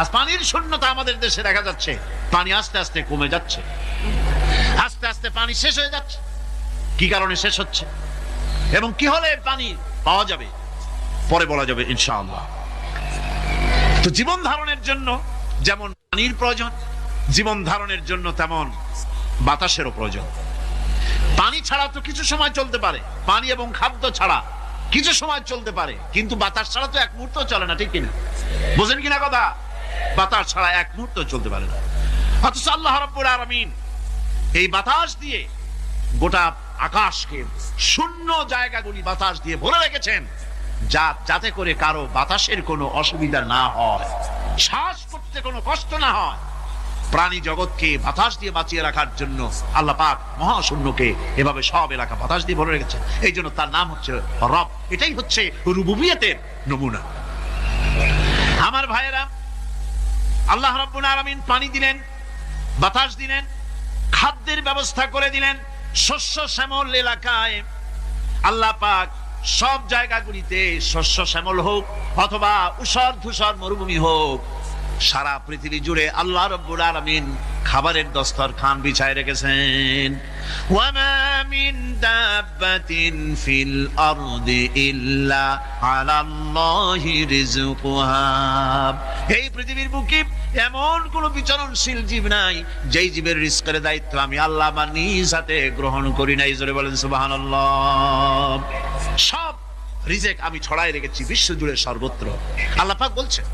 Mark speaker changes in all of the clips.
Speaker 1: আজ পানির শূন্যতা আমাদের দেশে দেখা যাচ্ছে। পানি আস্তে আস্তে কমে যাচ্ছে, আস্তে আস্তে পানি শেষ হয়ে যাচ্ছে। কি কারণে শেষ হচ্ছে এবং কি হলে পানি পাওয়া যাবে পরে বলা যাবে ইনশাআল্লাহ। তো জীবন ধারণের জন্য যেমন পানির প্রয়োজন, জীবন ধারণের জন্য তেমন বাতাসেরও প্রয়োজন। পানি ছাড়া তো কিছু সময় চলতে পারে, পানি এবং খাদ্য ছাড়া কিছু সময় চলতে পারে, কিন্তু বাতাস ছাড়া তো এক মুহূর্ত চলে না, ঠিক কিনা? বুঝেন কিনা কথা? বাতাস ছাড়া এক মুহূর্ত চলতে পারে না। অথচ আল্লাহ রাব্বুল আলামিন এই বাতাস দিয়ে গোটা আকাশকে, শূন্য জায়গাগুলি বাতাস দিয়ে ভরে রেখেছেন, যাতে করে কারো বাতাসের কোনো অসুবিধা না হয়, শ্বাস করতে কোনো কষ্ট না হয়। প্রাণী জগৎকে বাতাস দিয়ে বাঁচিয়ে রাখার জন্য আল্লাহ পাক মহাশূন্যকে এভাবে সব এলাকা বাতাস দিয়ে ভরে রেখেছেন। এই জন্য তার নাম হচ্ছে রব। এটাই হচ্ছে রুবুবিয়তের নমুনা। আমার ভাইয়েরা, আল্লাহ রাব্বুল আলামিন পানি দিলেন, বাতাস দিলেন, খাদ্যের ব্যবস্থা করে দিলেন। শস্য শ্যামল এলাকায় আল্লাহ পাক সব জায়গাগুলিতে শস্য শ্যামল হোক অথবা উষর ধূসর মরুভূমি হোক, সারা পৃথিবী জুড়ে আল্লাহ রাব্বুল আলামিন খাবারের দস্তরখান বিছায় রেখেছেন। ওয়ামা মিন দাব্বাতিন ফিল আরদি ইল্লা আলাল্লাহি রিজকুহা। এই পৃথিবীর বুকে এমন কোন বিচরণশীল জীব নাই যেই জীবের রিজকের দায়িত্ব আমি আল্লাহ আমার নিজ হাতে গ্রহণ করি নাই। জোরে বলেন সুবহানাল্লাহ। সব রিজেক আমি ছড়াই রেখেছি বিশ্ব জুড়ে সর্বত্র। আল্লাহ পাক বলছেন,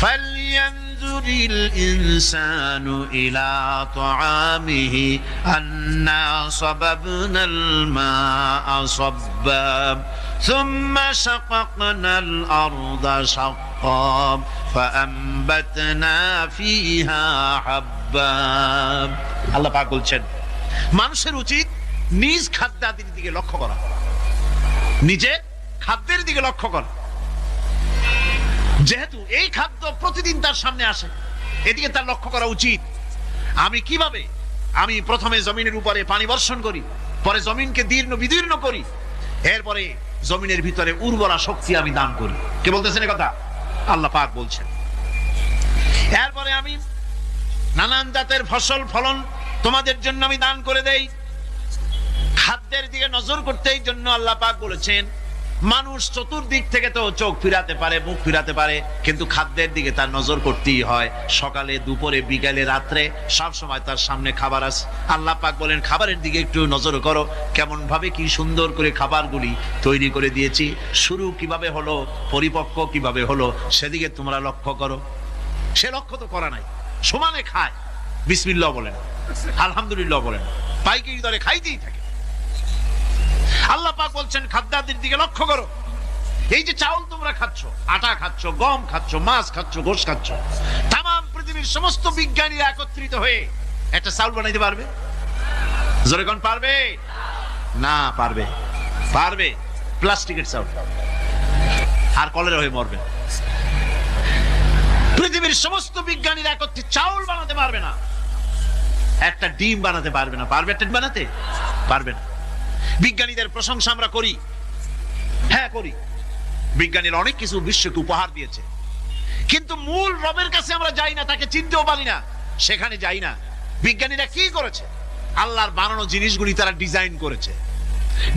Speaker 1: فَلْيَنْظُرِ الْإِنسَانُ إِلَى طَعَامِهِ أَنَّا صَبَبْنَا الْمَاءَ صَبًّا ثُمَّ شَقَقْنَا الْأَرْضَ شَقًّا فَأَنبَتْنَا فِيهَا حَبًّا। আল্লাহ পাক বলছেন, মানুষের উচিত নিজ খাদ্যাদির দিকে লক্ষ্য করা, নিজে খাদ্যের দিকে লক্ষ্য করা। যেহেতু এই খাদ্য প্রতিদিন তার সামনে আসে, এদিকে তার লক্ষ্য করা উচিত। আমি প্রথমে জমিনের উপরে পানি বর্ষণ করি, পরে জমিনকে দীর্ণ বিদীর্ণ করি, এরপরে জমিনের ভিতরে উর্বরা শক্তি আমি দান করি। কে বলতেছেন এই কথা? আল্লাহ পাক বলছেন। এরপরে আমি নানান জাতের ফসল ফলন তোমাদের জন্য আমি দান করে দেই। খাদ্যের দিকে নজর করতে এই জন্য আল্লাহ পাক বলেছেন, মানুষ চতুর্দিক থেকে তো চোখ ফিরাতে পারে, মুখ ফিরাতে পারে, কিন্তু খাদ্যের দিকে তার নজর করতেই হয়। সকালে, দুপুরে, বিকালে, রাত্রে সব সময় তার সামনে খাবার আছে। আল্লাহ পাক বলেন, খাবারের দিকে একটু নজর করো, কেমন ভাবে কি সুন্দর করে খাবারগুলি তৈরি করে দিয়েছি, শুরু কিভাবে হলো, পরিপক্ক কিভাবে হলো, সেদিকে তোমরা লক্ষ্য করো। সে লক্ষ্য তো করা নাই, সমানে খায়, বিসমিল্লাহ বলেন, আলহামদুলিল্লাহ বলেন, পাইকারি দরে খাইতেই থাকে। আল্লাহ পাক বলছেন, খাদ্যাদির দিকে লক্ষ্য করো। এই যে চাউল তোমরা খাচ্ছ, আটা খাচ্ছ, গম খাচ্ছ, মাছ খাচ্ছ, গোশ খাচ্ছ, তামাম পৃথিবীর সমস্ত বিজ্ঞানীরা একত্রিত হয়ে একটা চাউল বানাইতে পারবে? জোরে কোন পারবে? না পারবে। পারবে প্লাস্টিকের চাউল, আর কলেরা হয়ে মরবে। পৃথিবীর সমস্ত বিজ্ঞানীরা একত্রিত চাউল বানাতে পারবে না, একটা ডিম বানাতে পারবে না। পারবে একটা ডিম বানাতে? পারবে না। বিজ্ঞানীদের প্রশংসা আমরা করি, হ্যাঁ করি, বিজ্ঞানীরা অনেক কিছু বিশ্বকে উপহার দিয়েছে, কিন্তু মূল রবের কাছে আমরা যাই না, তাকে চিনতেও পারি না, সেখানে যাই না। বিজ্ঞানীরা কি করেছে? আল্লাহর বানানো জিনিসগুলি তারা ডিজাইন করেছে।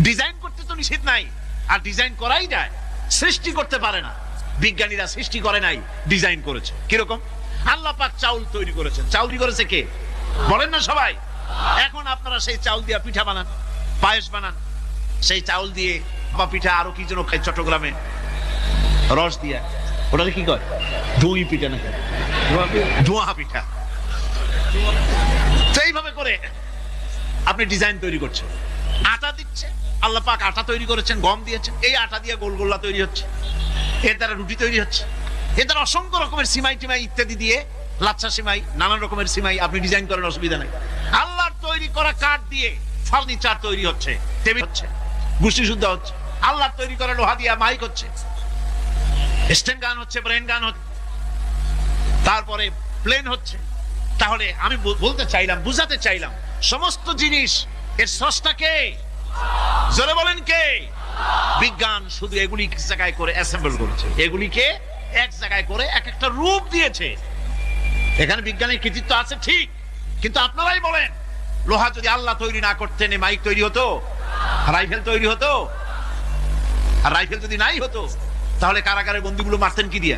Speaker 1: ডিজাইন করতে তো নিষেধ নাই, আর ডিজাইন করাই যায়, সৃষ্টি করতে পারে না। বিজ্ঞানীরা সৃষ্টি করে নাই, ডিজাইন করেছে। কিরকম? আল্লাহ পাক চাউল তৈরি করেছেন। চাউল তৈরি করেছে কে? বলেন না সবাই। এখন আপনারা সেই চাউল দিয়ে পিঠা বানান, পায়েস বানান, সেই চাউল দিয়ে বা পিঠা, আরো কি যেন খাই চট্টগ্রামে রস দিয়া, ওটাকে কি কয়? দই পিঠা নাকি ধোঁয়া পিঠা। এইভাবে করে আপনি ডিজাইন তৈরি করছেন। আটা দিচ্ছে, আল্লাহ পাক আটা তৈরি করেছেন, গম দিয়েছেন, এই আটা দিয়ে গোলগোল্লা তৈরি হচ্ছে, এর দ্বারা রুটি তৈরি হচ্ছে, এর দ্বারা অসংখ্য রকমের সিমাই টিমাই ইত্যাদি দিয়ে, লাচ্ছা সিমাই, নানান রকমের সিমাই আপনি ডিজাইন করেন, অসুবিধা নাই। আল্লাহর তৈরি করা কাঠ দিয়ে ফার্নিচার তৈরি হচ্ছে, টেবিল হচ্ছে, গুষ্টি শুদ্ধ হচ্ছে। আল্লাহর তৈরি করা লোহা দিয়ে মাইক হচ্ছে, স্ট্যান্ড গান হচ্ছে, ব্রেন গান হচ্ছে, তারপরে প্লেন হচ্ছে। তাহলে আমি বলতে চাইলাম, বুঝাতে চাইলাম, সমস্ত জিনিস এর স্রষ্টা কে? জোরে বলেন কে? বিজ্ঞান শুধু এগুলি এক জায়গায় করে অ্যাসেম্বল করেছে, এগুলিকে এক জায়গায় করে এক একটা রূপ দিয়েছে। এখানে বিজ্ঞানের কৃতিত্ব আছে ঠিক, কিন্তু আপনারাই বলেন লোহা যদি আল্লাহ তৈরি না করতেন এই মাইক তৈরি হতো, রাইফেল তৈরি হতো? আর রাইফেল যদি নাই হতো তাহলে কারাগারের বন্দীগুলো মারতেন কি দিয়ে?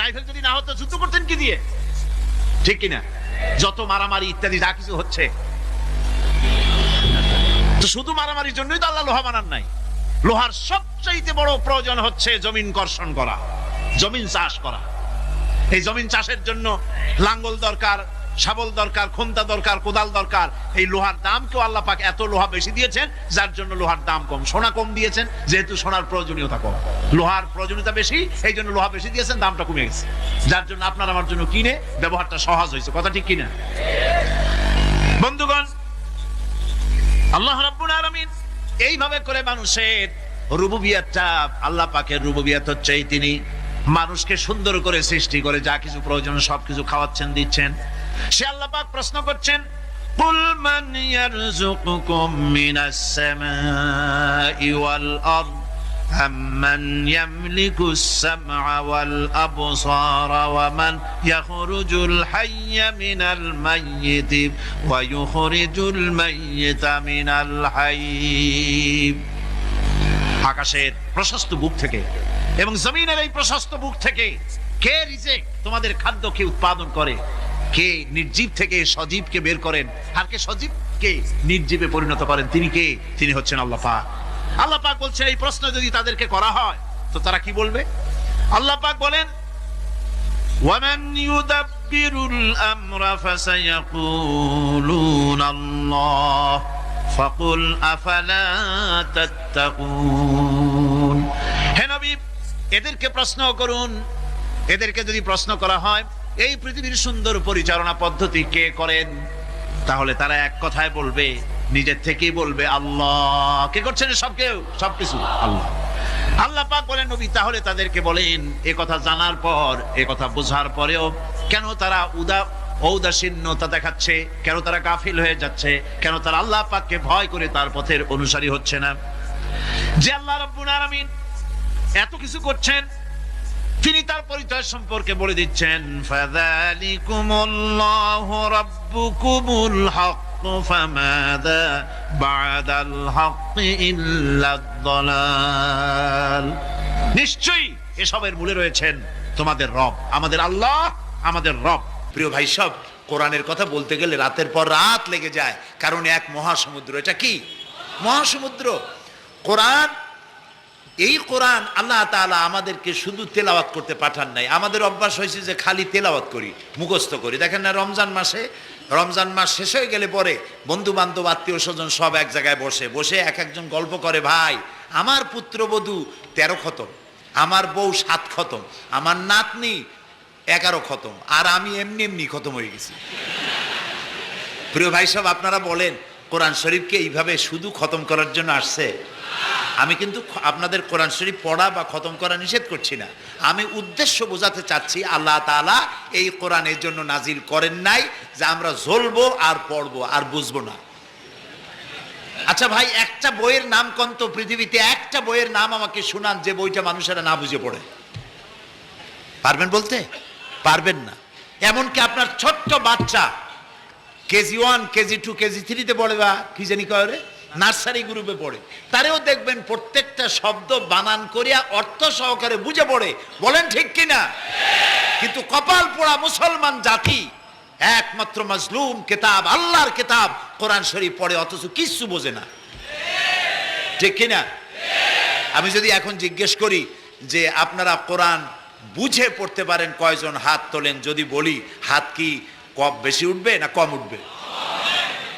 Speaker 1: রাইফেল যদি না হতো যুদ্ধ করতেন কি দিয়ে? ঠিক কিনা? যত মারামারি ইত্যাদি যা কিছু হচ্ছে, তো শুধু মারামারির জন্যই তো আল্লাহ লোহা বানান নাই। লোহার সবচাইতে বড় প্রয়োজন হচ্ছে জমিন কর্ষণ করা, জমিন চাষ করা। এই জমিন চাষের জন্য লাঙ্গল দরকার, শাবল দরকার, খুন্তা দরকার, কোদাল দরকার। এই লোহার দাম কেউ আল্লাহ পাক এত লোহা বেশি দিয়েছেন যার জন্য লোহার দাম কম। সোনা কম দিয়েছেন যেহেতু সোনার প্রয়োজনীয়তা কম, লোহার প্রয়োজনীয়তা বেশি, এই জন্য লোহা বেশি দিয়েছেন, দামটা কমে গেছে, যার জন্য আপনার আমার জন্য কিনে ব্যবহারটা সহজ হয়েছে। কথা ঠিক কিনা বন্ধুগণ? আল্লাহ রাব্বুল আলামিন এইভাবে করে মানুষের রুবুবিয়াতটা, আল্লাহ পাকের রুবুবিয়াত হচ্ছে তিনি মানুষকে সুন্দর করে সৃষ্টি করে যা কিছু প্রয়োজন সবকিছু খাওয়াচ্ছেন, দিচ্ছেন। সে আল্লাহ পাক প্রশ্ন করছেন, কুল মান ইয়ারযুকুকুম মিনাস সামাই ওয়াল আরদ আম্মান ইয়ামলিকুস সামআ ওয়াল আবসারা ওয়া মান ইয়াখরুজুল হাইয়্যা মিনাল মাইয়িতি ওয়া ইউখরিজুল মাইয়িতা মিনাল হাইয়্য। আকাশের প্রশস্ত বুক থেকে এবং জমিনের এই প্রশস্ত বুক থেকে কে রিজেক, তোমাদের খাদ্য কে উৎপাদন করে, কে নির্জীব থেকে সজীবকে বের করেন, আর কে সজীবকে নির্জীবে পরিণত করেন, তিনি কে? তিনি হচ্ছেন আল্লাহ পাক। আল্লাহ পাক বলছেন এই প্রশ্ন যদি তাদেরকে করা হয় তো তারা কি বলবে? আল্লাহ পাক বলেন, ওয়ামান ইউদাব্বিরুল আমরা ফাসায়াকুলুনা আল্লাহ ফাকুল আফালা তাত্তাকুন। হে নবী, এদেরকে প্রশ্ন করুন, এদেরকে যদি প্রশ্ন করা হয় এই পৃথিবীর সুন্দর পরিচালনা পদ্ধতি কে করেন, তাহলে তারা এক কথায় বলবে, নিজের থেকেই বলবে আল্লাহ। কে করছেন? সবকিছু আল্লাহ। আল্লাহ পাক বলেন, নবী তাহলে তাদেরকে বলেন এ কথা জানার পর, এ কথা বোঝার পরেও কেন তারা ঔদাসীন্যতা দেখাচ্ছে, কেন তারা গাফিল হয়ে যাচ্ছে, কেন তারা আল্লাহ পাককে ভয় করে তার পথের অনুসারী হচ্ছে না? যে আল্লাহ রাব্বুল আলামিন এত কিছু করছেন, তিনি তার পরিচয় সম্পর্কে বলে দিচ্ছেন, ফাযালিকুমুল্লাহু রাব্বুকুমুল হক ফামাযা বা'দাল হক ইল্লাদ দালাল। নিশ্চয়ই এসবের মূলে রয়েছেন তোমাদের রব, আমাদের আল্লাহ, আমাদের রব। প্রিয় ভাই সব, কোরআনের কথা বলতে গেলে রাতের পর রাত লেগে যায়, কারণ এক মহাসমুদ্র। এটা কি মহাসমুদ্র? কোরআন। এই কোরআন আল্লাহ তাআলা আমাদেরকে শুধু তেলাওয়াত করতে পাঠান নাই। আমাদের অভ্যাস হয়েছে যে খালি তেলাওয়াত করি, মুখস্থ করি। দেখেন না, রমজান মাস শেষ হয়ে গেলে পরে বন্ধু বান্ধব আত্মীয় স্বজন সব এক জায়গায় বসে এক একজন গল্প করে, ভাই আমার পুত্রবধূ 13 খতম, আমার বউ 7 খতম, আমার নাতনি 11 খতম, আর আমি এমনি খতম হয়ে গেছি। প্রিয় ভাই সব, আপনারা বলেন কোরআন শরীফকে এইভাবে শুধু খতম করার জন্য আসছে? আমি কিন্তু আপনাদের কোরআন শরীফ পড়া বা খতম করা নিষেধ করছি না। আমি উদ্দেশ্য বোঝাতে চাচ্ছি, আল্লাহ তাআলা এই কোরআনের জন্য নাজিল করেন নাই যে আমরা জ্বলবো আর পড়বো আর বুঝবো না। আচ্ছা ভাই, একটা বইয়ের নাম কোন তো পৃথিবীতে, একটা বইয়ের নাম আমাকে শোনান যে বইটা মানুষেরা না বুঝে পড়ে। পারবেন বলতে? পারবেন না। এমনকি আপনার ছোট্ট বাচ্চা কেজি 1, কেজি 2, কেজি 3-তে পড়ে, বা কি জানি করে নার্সারি গ্রুপে পড়ে, তারেও দেখবেন প্রত্যেকটা শব্দ বানান করিয়া অর্থ সহকারে বুঝে পড়ে। বলেন ঠিক কিনা? কিন্তু কপাল পোড়া মুসলমান জাতি একমাত্র মাজলুম কিতাব, আল্লাহর কিতাব কোরআন শরীফ পড়ে অথচ কিছু বোঝে না। ঠিক কিনা? আমি যদি এখন জিজ্ঞেস করি যে আপনারা কোরআন বুঝে পড়তে পারেন কয়জন, হাত তোলেন। যদি বলি হাত কি কম বেশি উঠবে না কম উঠবে?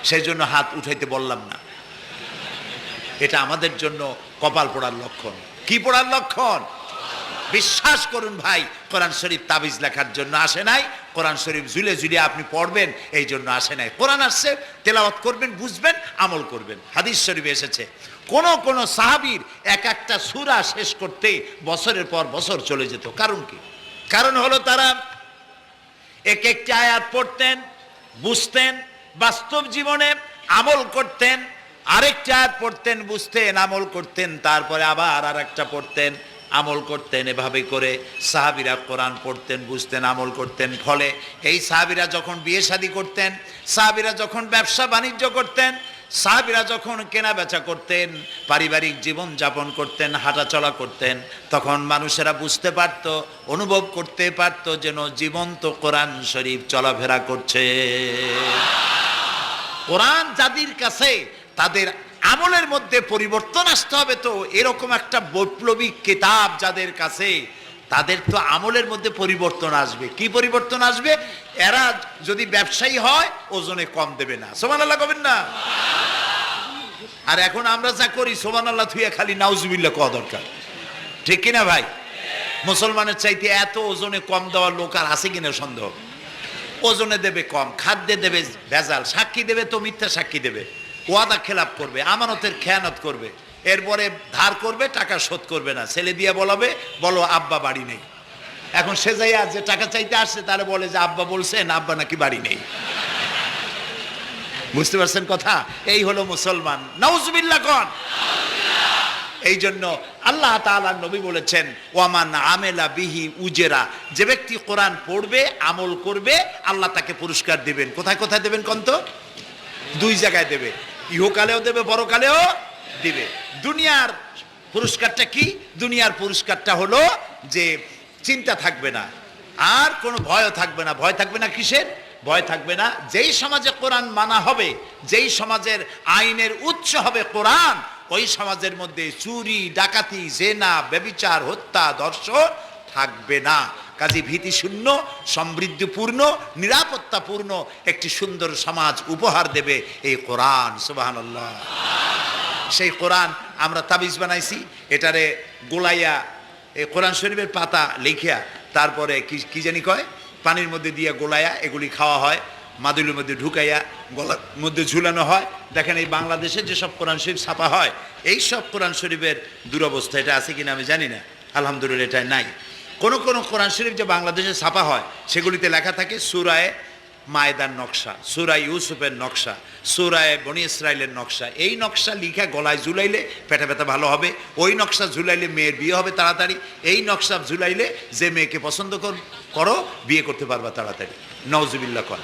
Speaker 1: সেই জন্য হাত উঠাইতে বললাম না। এটা আমাদের জন্য কপাল পোড়ার লক্ষণ। কি পোড়ার লক্ষণ? বিশ্বাস করুন ভাই, কোরআন শরীফ তাবিজ লেখার জন্য আসে নাই, কোরআন শরীফ ঝুলে ঝুলে আপনি পড়বেন এই জন্য আসে নাই। কোরআন আসছে তেলাওয়াত করবেন, বুঝবেন, আমল করবেন। হাদিস শরীফে এসেছে কোন সাহাবীর এক একটা সূরা শেষ করতে বছরের পর বছর চলে যেত। কারণ কি? কারণ হলো তারা এক একটা আয়াত পড়তেন, বুঝতেন, বাস্তব জীবনে আমল করতেন, আরেকটা আয়াত পড়তেন, বুঝতেন, আমল করতেন, তারপরে আবার আরেকটা পড়তেন,
Speaker 2: আমল করতেন। এভাবে করে সাহাবীরা কোরআন পড়তেন, বুঝতেন, আমল করতেন। ফলে এই সাহাবীরা যখন বিয়ে শাদী করতেন, সাহাবীরা যখন ব্যবসা বাণিজ্য করতেন, সাহাবীরা যখন কেনা বেচা করতেন, পারিবারিক জীবন যাপন করতেন, হাঁটাচলা করতেন, তখন মানুষেরা বুঝতে পারত, অনুভব করতে পারত যেন জীবন্ত কোরআন শরীফ চলাফেরা করছে। কোরআন যাদের কাছে, তাদের আমলের মধ্যে পরিবর্তন আসতে হবে। তো এরকম একটা বৈপ্লবিক কিতাব যাদের কাছে, তাদের তো আমলের মধ্যে পরিবর্তন আসবে। কি পরিবর্তন আসবে? এরা যদি ব্যবসায়ী হয় ওজনে কম দেবে না। সুবহানাল্লাহ কবেন না? আর এখন আমরা যা করি সুবহানাল্লাহ থুইয়া খালি নাউজুবিল্লাহ কওয়া দরকার, ঠিক কিনা ভাই? মুসলমানের চাইতে এত ওজনে কম দেওয়ার লোক আর আছে কিনা সন্দেহ। ওজনে দেবে কম, খাদ্যে দেবে ভেজাল, সাক্ষী দেবে তো মিথ্যা সাক্ষী দেবে, ওয়াদা খেলাপ করবে, আমানতের খেয়ানত করবে, এরপরে ধার করবে, টাকা শোধ করবে না, ছেলে দিয়ে বলাবে বলো আব্বা বাড়ি নেই। এখন সে যাইয়া যে টাকা চাইতে আসছে তারা বলে যে আব্বা বলছেন আব্বা নাকি বাড়ি নেই। বুঝতে পারছেন কথা? এই হলো মুসলমান। নাউজুবিল্লাহ কোন। এই জন্য আল্লাহ তাআলা নবী বলেছেন ওয়ামান আমেলা বিহি উজেরা, যে ব্যক্তি কোরআন পড়বে, আমল করবে, আল্লাহ তাকে পুরস্কার দিবেন। কোথায় কোথায় দেবেন কোন তো? দুই জায়গায় দেবে, ইহকালেও দেবে, পরকালেও দিবে। দুনিয়ার পুরস্কারটা কি? দুনিয়ার পুরস্কারটা হলো যে চিন্তা থাকবে না, আর কোনো ভয়ও থাকবে না। ভয় থাকবে না কিসের? ভয় থাকবে না যেই সমাজে কোরআন মানা হবে, যেই সমাজের আইনের উৎস হবে কোরআন, ওই সমাজের মধ্যে চুরি, ডাকাতি, জেনা, ব্যভিচার, হত্যা, ধর্ষণ থাকবে না। কাজী ভীতিশূন্য, সমৃদ্ধিপূর্ণ, নিরাপত্তাপূর্ণ একটি সুন্দর সমাজ উপহার দেবে এই কোরআন। সুবহানাল্লাহ। সেই কোরআন আমরা তাবিজ বানাইছি, এটারে গোলাইয়া এই কোরআন শরীফের পাতা লিখিয়া তারপরে কি জানি কয়, পানির মধ্যে দিয়ে গোলাইয়া এগুলি খাওয়া হয়, মাদুলির মধ্যে ঢুকাইয়া গলার মধ্যে ঝুলানো হয়। দেখেন এই বাংলাদেশে যেসব কোরআন শরীফ ছাপা হয়, এই সব কোরআন শরীফের দুরবস্থা। এটা আছে কিনা আমি জানি না, আলহামদুলিল্লাহ এটা নাই। কোন কোন কোরআন শরীফ যে বাংলাদেশে ছাপা হয় সেগুলিতে লেখা থাকে সূরায়ে মায়দার নকশা, সূরা ইউসুফের নকশা, সূরায়ে বনি ইসরাইলের নকশা। এই নকশা লিখা গলায় ঝুলাইলে পেটে ব্যথা ভালো হবে, ওই নকশা ঝুলাইলে মেয়ের বিয়ে হবে তাড়াতাড়ি, এই নকশা ঝুলাইলে যে মেয়েকে পছন্দ করো বিয়ে করতে পারবা তাড়াতাড়ি। নাউজুবিল্লাহ কর।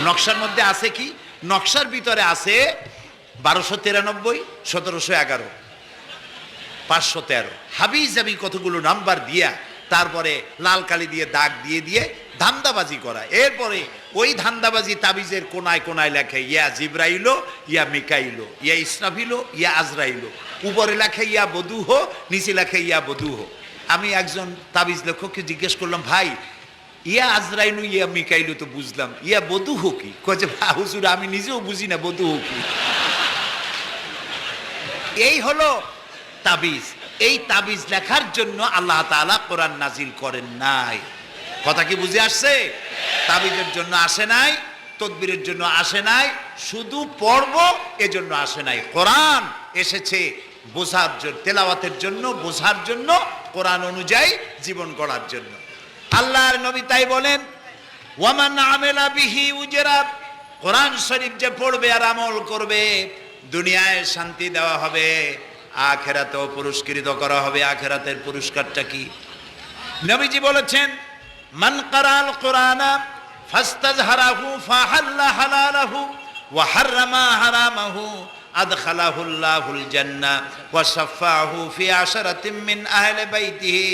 Speaker 2: নকশার মধ্যে আছে কি? নকশার ভিতরে আছে 1293, 1711, 513 হাবি জাবি কতগুলো নাম্বার দিয়া তারপরে লাল কালি দিয়ে দাগ দিয়ে দিয়ে ধান্দাবাজি করা। এরপরে ওই ধান্দাবাজি তাবিজের কোনায় কোনায় লেখে ইয়া জিব্রাইলো, ইয়া মিকাইলো, ইয়া ইসরাফিলো, ইয়া আজরাইলো। উপরে লেখে ইয়া বধূহ, নিচে লেখে ইয়া বধূহ। আমি একজন তাবিজ লেখককে জিজ্ঞেস করলাম, ভাই ইয়া আজরাইলু ইয়া মিকাইলু তো বুঝলাম, ইয়া বধূহ কি? কয়েছে হুজুর আমি নিজেও বুঝি না বধূহ কি। এই হলো তাবিজ। এই তাবিজ লেখার জন্য আল্লাহ তাআলা কোরআন নাজিল করেন নাই। কথা কি বুঝে আসছে? তাবিজের জন্য আসে নাই, তদবিরের জন্য আসে নাই, শুধু পড়ব এজন্য আসে নাই। কোরআন এসেছে বোঝার জন্য, তেলাওয়াতের জন্য, বোঝার জন্য, কোরআন অনুযায়ী জীবন গড়ার জন্য। আল্লাহর নবী তাই বলেন ওয়ামান আমেলা বিহি উজরা, কোরআন শরীফ যে পড়বে আর আমল করবে, দুনিয়ায় শান্তি দেওয়া হবে, আখিরাতেও পুরস্কৃত করা হবে। আখিরাতের পুরস্কারটা কি? নবীজি বলেছেন মান কারাল কোরআনা ফাস্তাজহারাহু ফাহাল্লা হালালাহু ওয়া হাররামা হারামাহু আদখালাহুল্লাহুল জান্নাহ ওয়া শাফাআহু ফি আশরাতিন মিন আহলি বাইতিহি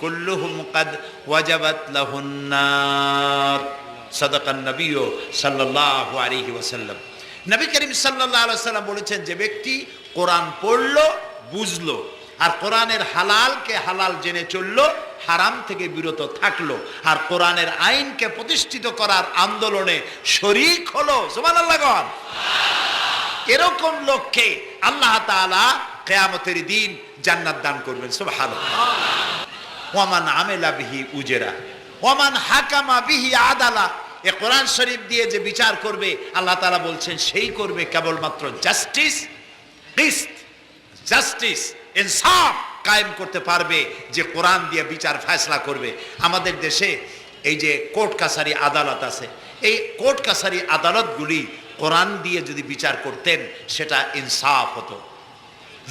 Speaker 2: কুল্লুহুম কাদ ওয়াজাবাত লাহুন নার। সাদাকান নবী সাল্লাল্লাহু আলাইহি ওয়াসাল্লাম। নবী করিম সাল্লাল্লাহু আলাইহি ওয়াসাল্লাম বলেছেন যে ব্যক্তি কোরআন পড়লো, বুঝলো, আর কোরআনের হালালকে হালাল জেনে চললো, হারাম থেকে বিরত থাকলো, আর কোরআনের আইনকে প্রতিষ্ঠিত করার আন্দোলনে শরীক হলো, সুবহানাল্লাহ গণ, এরকম লোককে আল্লাহ তাআলা কিয়ামতের দিন জান্নাত দান করবেন। সুবহানাল্লাহ। ওয়ামান আমেলা বিহি উজরা ওয়ামান হাকামা বিহি আদালা, এ কোরআন শরীফ দিয়ে যে বিচার করবে আল্লাহ তাআলা বলছেন সেই করবে কেবলমাত্র জাস্টিস, কিসত, জাস্টিস, ইনসাফ কায়েম করতে পারবে যে কোরআন দিয়ে বিচার ফয়সালা করবে। আমাদের দেশে এই যে কোর্ট কাছারি আদালত আছে, এই কোর্ট কাছারি আদালতগুলি কোরআন দিয়ে যদি বিচার করতেন সেটা ইনসাফ হতো।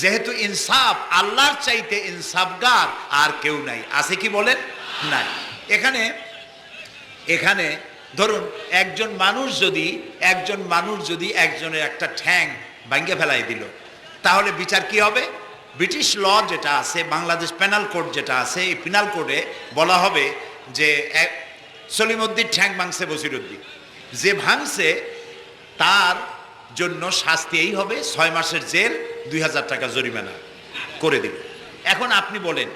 Speaker 2: যেহেতু ইনসাফ, আল্লাহর চাইতে ইনসাফগার আর কেউ নাই। আছে কি বলেন? নাই। এখানে ধরুন একজন মানুষ যদি একজনের একটা ঠ্যাং ভাঙ্গে ফেলাই দিল, তাহলে বিচার কি হবে? ব্রিটিশ ল যেটা আছে, বাংলাদেশ পেনাল কোড যেটা আছে, এই পেনাল কোডে বলা হবে যে সলিমউদ্দিন ঠ্যাং ভাঙছে বসিরউদ্দিন, যে ভাঙছে তার জন্য শাস্তি এই হবে 6 মাসের জেল, 2000 টাকা জরিমানা করে দিল। এখন আপনি বলেন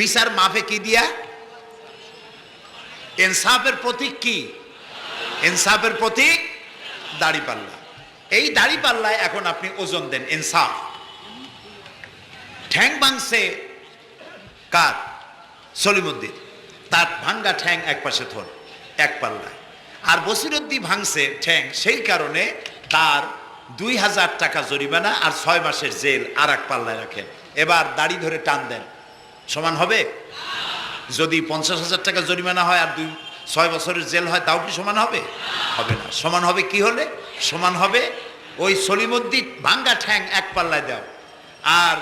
Speaker 2: বিচার মাফে কি দিয়া? ইনসাফের প্রতীক কি? ইনসাফের প্রতীক দাড়িপাল্লা। এই দাড়িপাল্লায় এখন আপনি ওজন দেন ইনসাফ। ঠ্যাং ভাঙছে কার? সলিমউদ্দিন, তার ভাঙ্গা ঠ্যাং এক পাশে থন এক পাল্লায়, আর বসিরউদ্দিন ভাঙছে ঠ্যাং, সেই কারণে তার 2000 টাকা জরিমানা আর 6 মাসের জেল আর এক পাল্লায় রাখেন। এবার দাড়ি ধরে টান দেন, সমান হবে? যদি 50,000 টাকা জরিমানা হয় আর 6 বছরের জেল হয়, তাও কি সমান হবে? হবে না। সমান হবে কি হলে? সমান হবে ওই সলিমউদ্দিন ভাঙ্গা ঠ্যাং এক পাল্লায় দাও, আর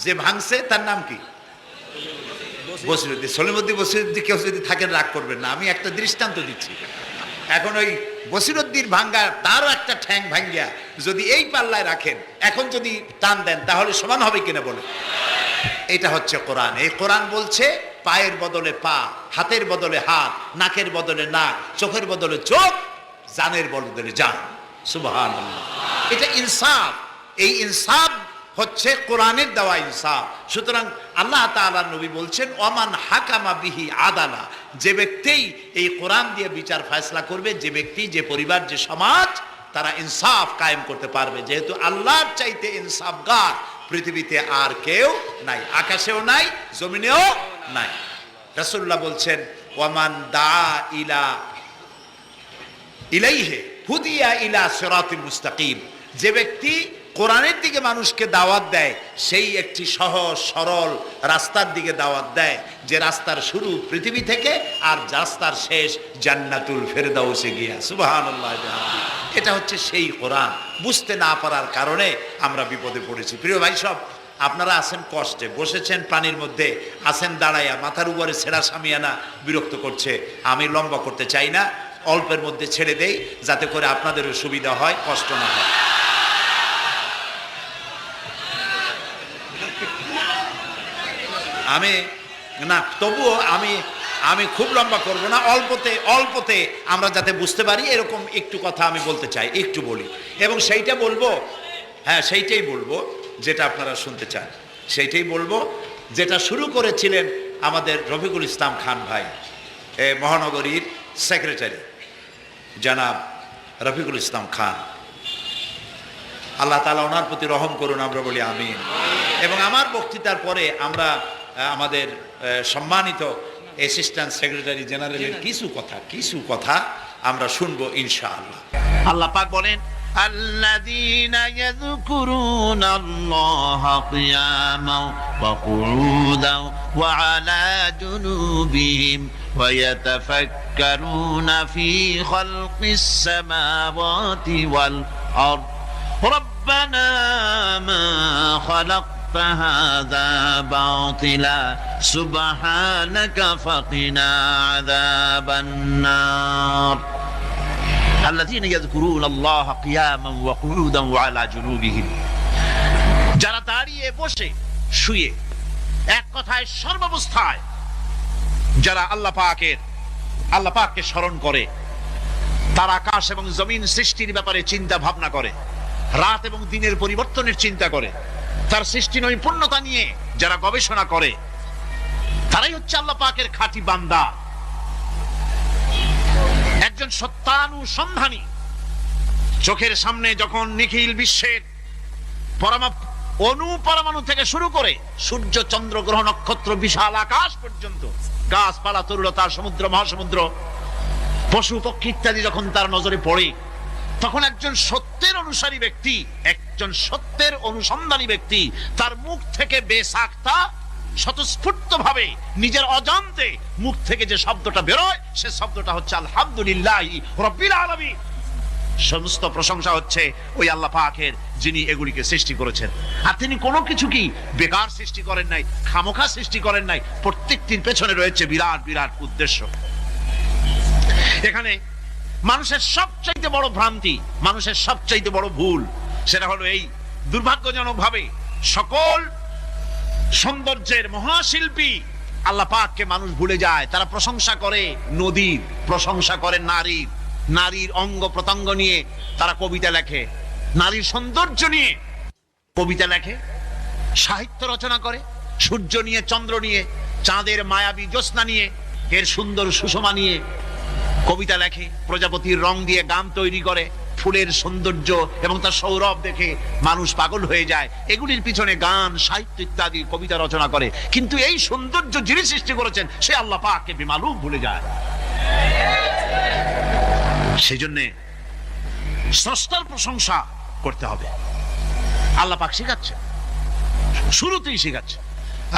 Speaker 2: যে ভাঙছে তার নাম কি? বসিরউদ্দিন। বসিরউদ্দিন কেউ যদি থাকেন রাগ করবেন না, আমি একটা দৃষ্টান্ত দিচ্ছি। এখন ওই বসিরউদ্দিন ভাঙ্গা তারও একটা ঠ্যাং ভাঙ্গিয়া যদি এই পাল্লায় রাখেন, এখন যদি টান দেন, তাহলে সমান হবে কিনা বলেন? এটা হচ্ছে কোরআন। এই কোরআন বলছে পায়ের বদলে পা, হাতের বদলে হাত, নাকের বদলে নাক, চোখের বদলে চোখ, জানের বদলে জান। সুবহানাল্লাহ। এটা ইনসাফ। এই ইনসাফ হচ্ছে কোরআনের দেওয়া ইনসাফ। সুতরাং আল্লাহ তাআলা নবী বলছেন ওমান হাকামা বিহি আদালা, যে ব্যক্তি এই কোরআন দিয়ে বিচার ফয়সালা করবে, যে ব্যক্তি, যে পরিবার, যে সমাজ, তারা ইনসাফ কায়েম করতে পারবে। যেহেতু আল্লাহর চাইতে ইনসাফগার পৃথিবীতে আর কেউ নাই, আকাশেও নাই, জমিনেও নাই। রাসূলুল্লাহ বলছেন ওয়ামান দা ইলাইহি হুদিয়া ইলা সিরাতিল মুস্তাকিম, যে ব্যক্তি কোরআনের দিকে মানুষকে দাওয়াত দেয়, সেই একটি সহজ সরল রাস্তার দিকে দাওয়াত দেয়, যে রাস্তার শুরু পৃথিবী থেকে আর রাস্তার শেষ জান্নাতুল ফেরদাউসে গিয়া। সুবহানাল্লাহ। এটা হচ্ছে সেই কোরআন। বুঝতে না পারার কারণে আমরা বিপদে পড়েছি। প্রিয় ভাই সব, আপনারা আছেন কষ্টে, বসেছেন পানির মধ্যে, আছেন দাঁড়াইয়া, মাথার উপরে ছেঁড়া সামিয়ানা বিরক্ত করছে। আমি লম্বা করতে চাই না, অল্পের মধ্যে ছেড়ে দেই, যাতে করে আপনাদেরও সুবিধা হয়, কষ্ট না হয়। তবুও আমি খুব লম্বা করব না, অল্পতে আমরা যাতে বুঝতে পারি এরকম একটু কথা আমি বলতে চাই, একটু বলি। এবং সেইটাই বলবো যেটা আপনারা শুনতে চান, সেইটাই বলবো যেটা শুরু করেছিলেন আমাদের রফিকুল ইসলাম খান ভাই, মহানগরীর সেক্রেটারি জনাব রফিকুল ইসলাম খান। আল্লাহ তাআলা ওনার প্রতি রহম করুন, আমরা বলি আমিন। এবং আমার বক্তৃতার পরে আমরা আমাদের সম্মানিত অ্যাসিস্ট্যান্ট সেক্রেটারি জেনারেলের কিছু কথা আমরা শুনবো ইনশাআল্লাহ।
Speaker 1: আল্লাহ পাক বলেন الذين يذكرون الله قياما وقعودا وعلى جنوبهم ويتفكرون في خلق السماوات والأرض ربنا ما خلقت هذا باطلا سبحانك فقنا عذاب النار الذين يذكرون الله قياما وقعودا وعلى جنوبهم, যারা দাঁড়িয়ে বসে শুয়ে এক কথায় সর্বাবস্থায় যারা আল্লাহ পাককে স্মরণ করে, তারা আকাশ এবং জমিন সৃষ্টির ব্যাপারে চিন্তা ভাবনা করে, রাত এবং দিনের পরিবর্তনের চিন্তা করে, তার সৃষ্টি নৈপুণ্যতা নিয়ে যারা গবেষণা করে, তারাই হচ্ছে আল্লাহ পাকের খাঁটি বান্দা, একজন সত্যানুসন্ধানী। চোখের সামনে যখন নিখিল বিশ্বের পরমাণু থেকে শুরু করে সূর্য, চন্দ্র, গ্রহ, নক্ষত্র, বিশাল আকাশ পর্যন্ত, গাছপালা, তরুলতা, সমুদ্র, মহাসমুদ্র, পশু পক্ষী ইত্যাদি যখন তার নজরে পড়ে, তখন একজন সত্যের অনুসারী ব্যক্তি, একজন সত্যের অনুসন্ধানী ব্যক্তি, তার মুখ থেকে বেসাক্তা স্বতঃস্ফূর্ত ভাবে নিজের অজান্তে মুখ থেকে যে শব্দটা বেরোয়, সে শব্দটা হচ্ছে আলহামদুলিল্লাহি রাব্বিল আলামিন। সমস্ত প্রশংসা হচ্ছে ওই আল্লাহ পাকের, যিনি এগুলিকে সৃষ্টি করেছেন। আর তিনি কোনো কিছু কি বেকার সৃষ্টি করেন নাই, খামোখা সৃষ্টি করেন নাই, প্রত্যেকটির পেছনে রয়েছে বিরাট বিরাট উদ্দেশ্য। এখানে মানুষের সবচাইতে বড় ভ্রান্তি, মানুষের সবচাইতে বড় ভুল, সেটা হলো এই, দুর্ভাগ্যজনক ভাবে সকল সৌন্দর্যের মহাশিল্পী আল্লাহ পাককে মানুষ ভুলে যায়। তারা প্রশংসা করে নদীর, প্রশংসা করে নারীর, নারীর অঙ্গ প্রত্যঙ্গ নিয়ে তারা কবিতা লেখে, নারীর সৌন্দর্য নিয়ে কবিতা লেখে, সাহিত্য রচনা করে, সূর্য নিয়ে, চন্দ্র নিয়ে, চাঁদের মায়াবী জ্যোৎস্না নিয়ে, এর সুন্দর সুষমা নিয়ে কবিতা লেখে, প্রজাপতির রং দিয়ে গান তৈরি করে, ফুলের সৌন্দর্য এবং তার সৌরভ দেখে মানুষ পাগল হয়ে যায়, এগুলির পিছনে গান, সাহিত্য ইত্যাদি কবিতা রচনা করে। কিন্তু এই সৌন্দর্য যিনি সৃষ্টি করেছেন সে আল্লাহ পাককে বেমালুম ভুলে যায়। সেই জন্য স্রষ্টার প্রশংসা করতে হবে। আল্লাহ পাক শিখাচ্ছে, শুরুতেই শিখাচ্ছে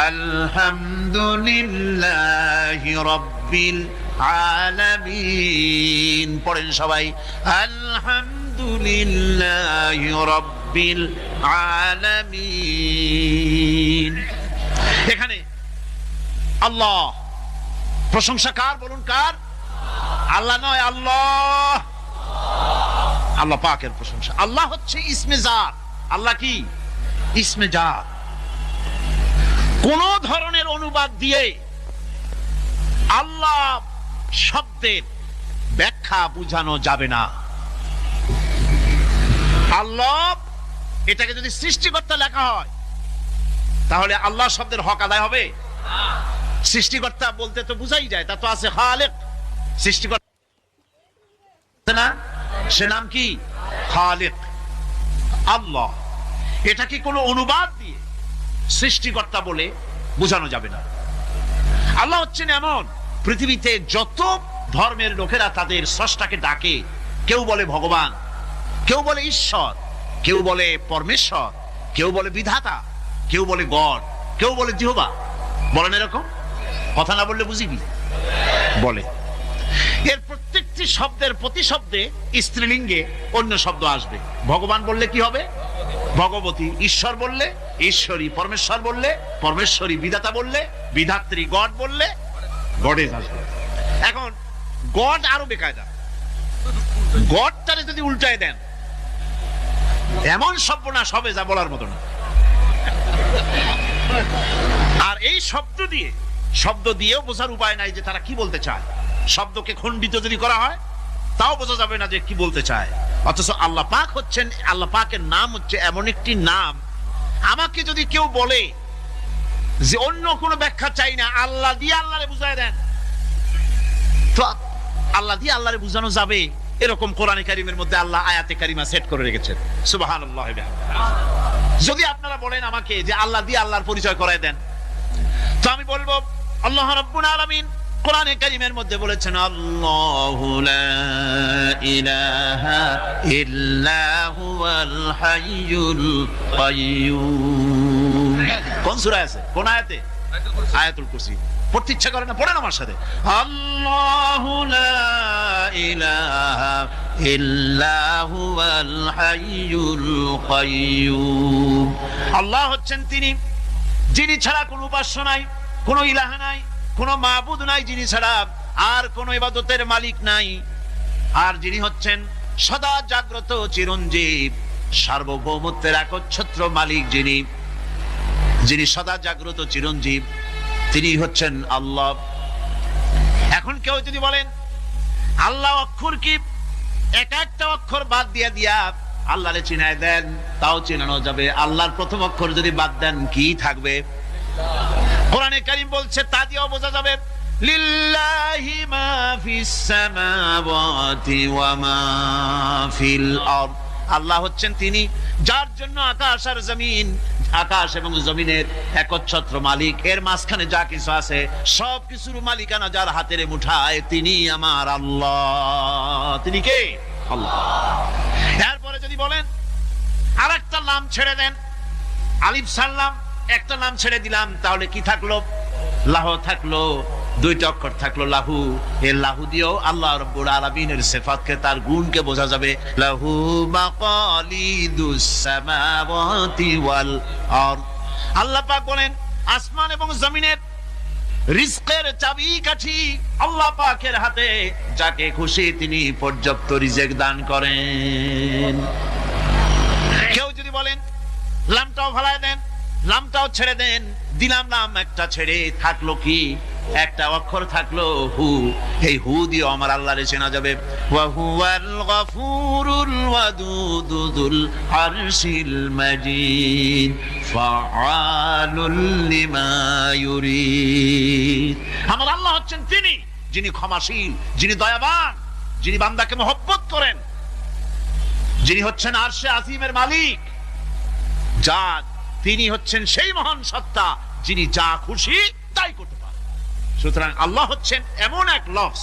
Speaker 1: আলহামদুলিল্লাহি রাব্বিল আলামিন। পড়েন সবাই, আলহামদুলিল্লাহি রাব্বিল আলামিন। এখানে আল্লাহ প্রশংসা কার বলুন, কার? আল্লাহ নয়, আল্লাহ, আল্লাহ পাকের প্রশংসা। আল্লাহ হচ্ছে ইসমে জাত। আল্লাহ কি? ইসমে জাত। কোন ধরনের অনুবাদ দিয়ে আল্লাহ শব্দের ব্যাখ্যা বুঝানো যাবে না। আল্লাহ এটাকে যদি সৃষ্টিকর্তা লেখা হয় তাহলে আল্লাহ শব্দের হক আদায় হবে? সৃষ্টিকর্তা বলতে তো বুঝাই যায়, তা তো আছে খালেক, সৃষ্টিকর্তা না, সে নাম কি? খালেক। আল্লাহ এটা কি কোনো অনুবাদ দিয়ে সৃষ্টিকর্তা বলে বোঝানো যাবে না। আল্লাহ হচ্ছেন এমন, পৃথিবীতে যত ধর্মের লোকেরা তাদের স্রষ্টাকে ডাকে, কেউ বলে ভগবান, কেউ বলে ঈশ্বর, কেউ বলে পরমেশ্বর, কেউ বলে বিধাতা, কেউ বলে গড, কেউ বলে জিহোবা। বলেন এরকম? কথা না বললে বুঝি কি বলে। এর প্রত্যেকটি শব্দের প্রতি শব্দে স্ত্রীলিঙ্গে অন্য শব্দ আসবে। ভগবান বললে কি হবে? ভগবতী। ঈশ্বর বললে ঈশ্বরী। পরমেশ্বর বললে পরমেশ্বরী। বিধাতা বললে বিধাত্রী। গড বললে গডেজ আসবে। এখন গড আরো বেকায়দা। গডটারে যদি উল্টায় দেন এমন সর্বনাশ হবে যা বলার মতো না। আর এই শব্দ দিয়েও বোঝার উপায় নাই যে তারা কি বলতে চায়। শব্দকে খণ্ডিত যদি করা হয় তাও বোঝা যাবে না যে কি বলতে চায়। অথচ আল্লাহ পাক হচ্ছেন, আল্লাহ পাকের নাম হচ্ছে এমন একটি নাম, আমাকে যদি কেউ বলে যে অন্য কোনো ব্যাখ্যা চাই না, আল্লাহ দিয়ে আল্লাহরে বুঝায় দেন, তো আল্লাহ দিয়ে আল্লাহরে বুঝানো যাবে। এরকম কোরআনে কারিমের মধ্যে আল্লাহ আয়াতে কারিমা সেট করে রেখেছেন। সুবহানাল্লাহ। যদি আপনারা বলেন আমাকে যে আল্লাহ দিয়ে আল্লাহর পরিচয় করায় দেন, তো আমি বলবো আল্লাহ রাব্বুল আলামিন কোরআনে কারিমের মধ্যে বলেছেন আল্লাহু লা ইলাহা ইল্লা হুয়াল হাইয়ুল কাইয়্যুম। কোন সূরা আছে? কোন আয়াতে? আয়াতুল কুরসি। পড়তে ইচ্ছা করে না? পড়েন আমার সাথে। আল্লাহু লা ইলাহা ইল্লা হুয়াল হাইয়ুল কাইয়্যুম। আল্লাহ হচ্ছেন তিনি যিনি ছাড়া কোনো উপাস্য নাই, কোনো ইলাহা নাই, কোনো মাবুদ নাই যিনি ছাড়া, আর কোনো ইবাদতের মালিক নাই। আর যিনি হচ্ছেন সদা জাগ্রত চিরঞ্জীব, সার্বভৌমত্বের একচ্ছত্র মালিক, যিনি সদা জাগ্রত চিরঞ্জীব, তিনি হচ্ছেন আল্লাহ। এখন কেউ যদি বলেন আল্লাহ অক্ষর কি, একটা অক্ষর বাদ দিয়া আল্লাহরে চিনায় দেন, তাও চিনানো যাবে। আল্লাহর প্রথম অক্ষর যদি বাদ দেন কি থাকবে? কোরআনে কারীম বলছে তা দিয়েও বোঝা যাবে। লিল্লাহি মা ফিস সামাওয়াতি ওয়া মা ফিল আরদ। আল্লাহ হচ্ছেন তিনি যার জন্য আকাশ আর জমিন, আকাশ এবং জমিনের একচ্ছত্র মালিক। এর মাঝখানে যা কিছু আছে সব কিছুর মালিকানা যার হাতের মুঠায়, তিনি আমার আল্লাহ। তিনি কে? আল্লাহ। এরপরে যদি বলেন আর একটা নাম ছেড়ে দেন, আলিফ সাল্লাম, একটা নাম ছেড়ে দিলাম, তাহলে কি থাকলো? লাহ থাকলো। দুইটা অক্ষর থাকলো লাহু, এই লাহু দিয়েও আল্লাহ রাব্বুল আলামিনের সিফাতকে, তার গুণকে বোঝা যাবে। লাহু মাকালিদুস সামাওয়াতি ওয়াল আরদ, আল্লাহ পাক বলেন আসমান এবং জমিনের রিজকের চাবিকাঠি আল্লাহ পাকের হাতে, যাকে খুশি তিনি পর্যাপ্ত রিজেক দান করেন। কেউ যদি বলেন লামটাও ফালায় দেন, লামটাও ছেড়ে দেন, দিলাম লাম একটা ছেড়ে, থাকলো কি একটা অক্ষর থাকলো হু, এই হু দিয়ে আমার আল্লাহরে চেনা যাবে। ওয়া হুয়াল গফুরুল ওয়াদুদুল আরশিল মাজিদ ফাআলুল লিমা ইউরিদ। আমার আল্লাহ হচ্ছেন তিনি যিনি ক্ষমাশীল, যিনি দয়াবান, যিনি বান্দাকে মহব্বত করেন, যিনি হচ্ছেন আরশে আজিমের মালিক, যা তিনি হচ্ছেন সেই মহান সত্তা যিনি যা খুশি তাই করতে পারেন। সুতরাং আল্লাহ হচ্ছেন এমন এক লফজ,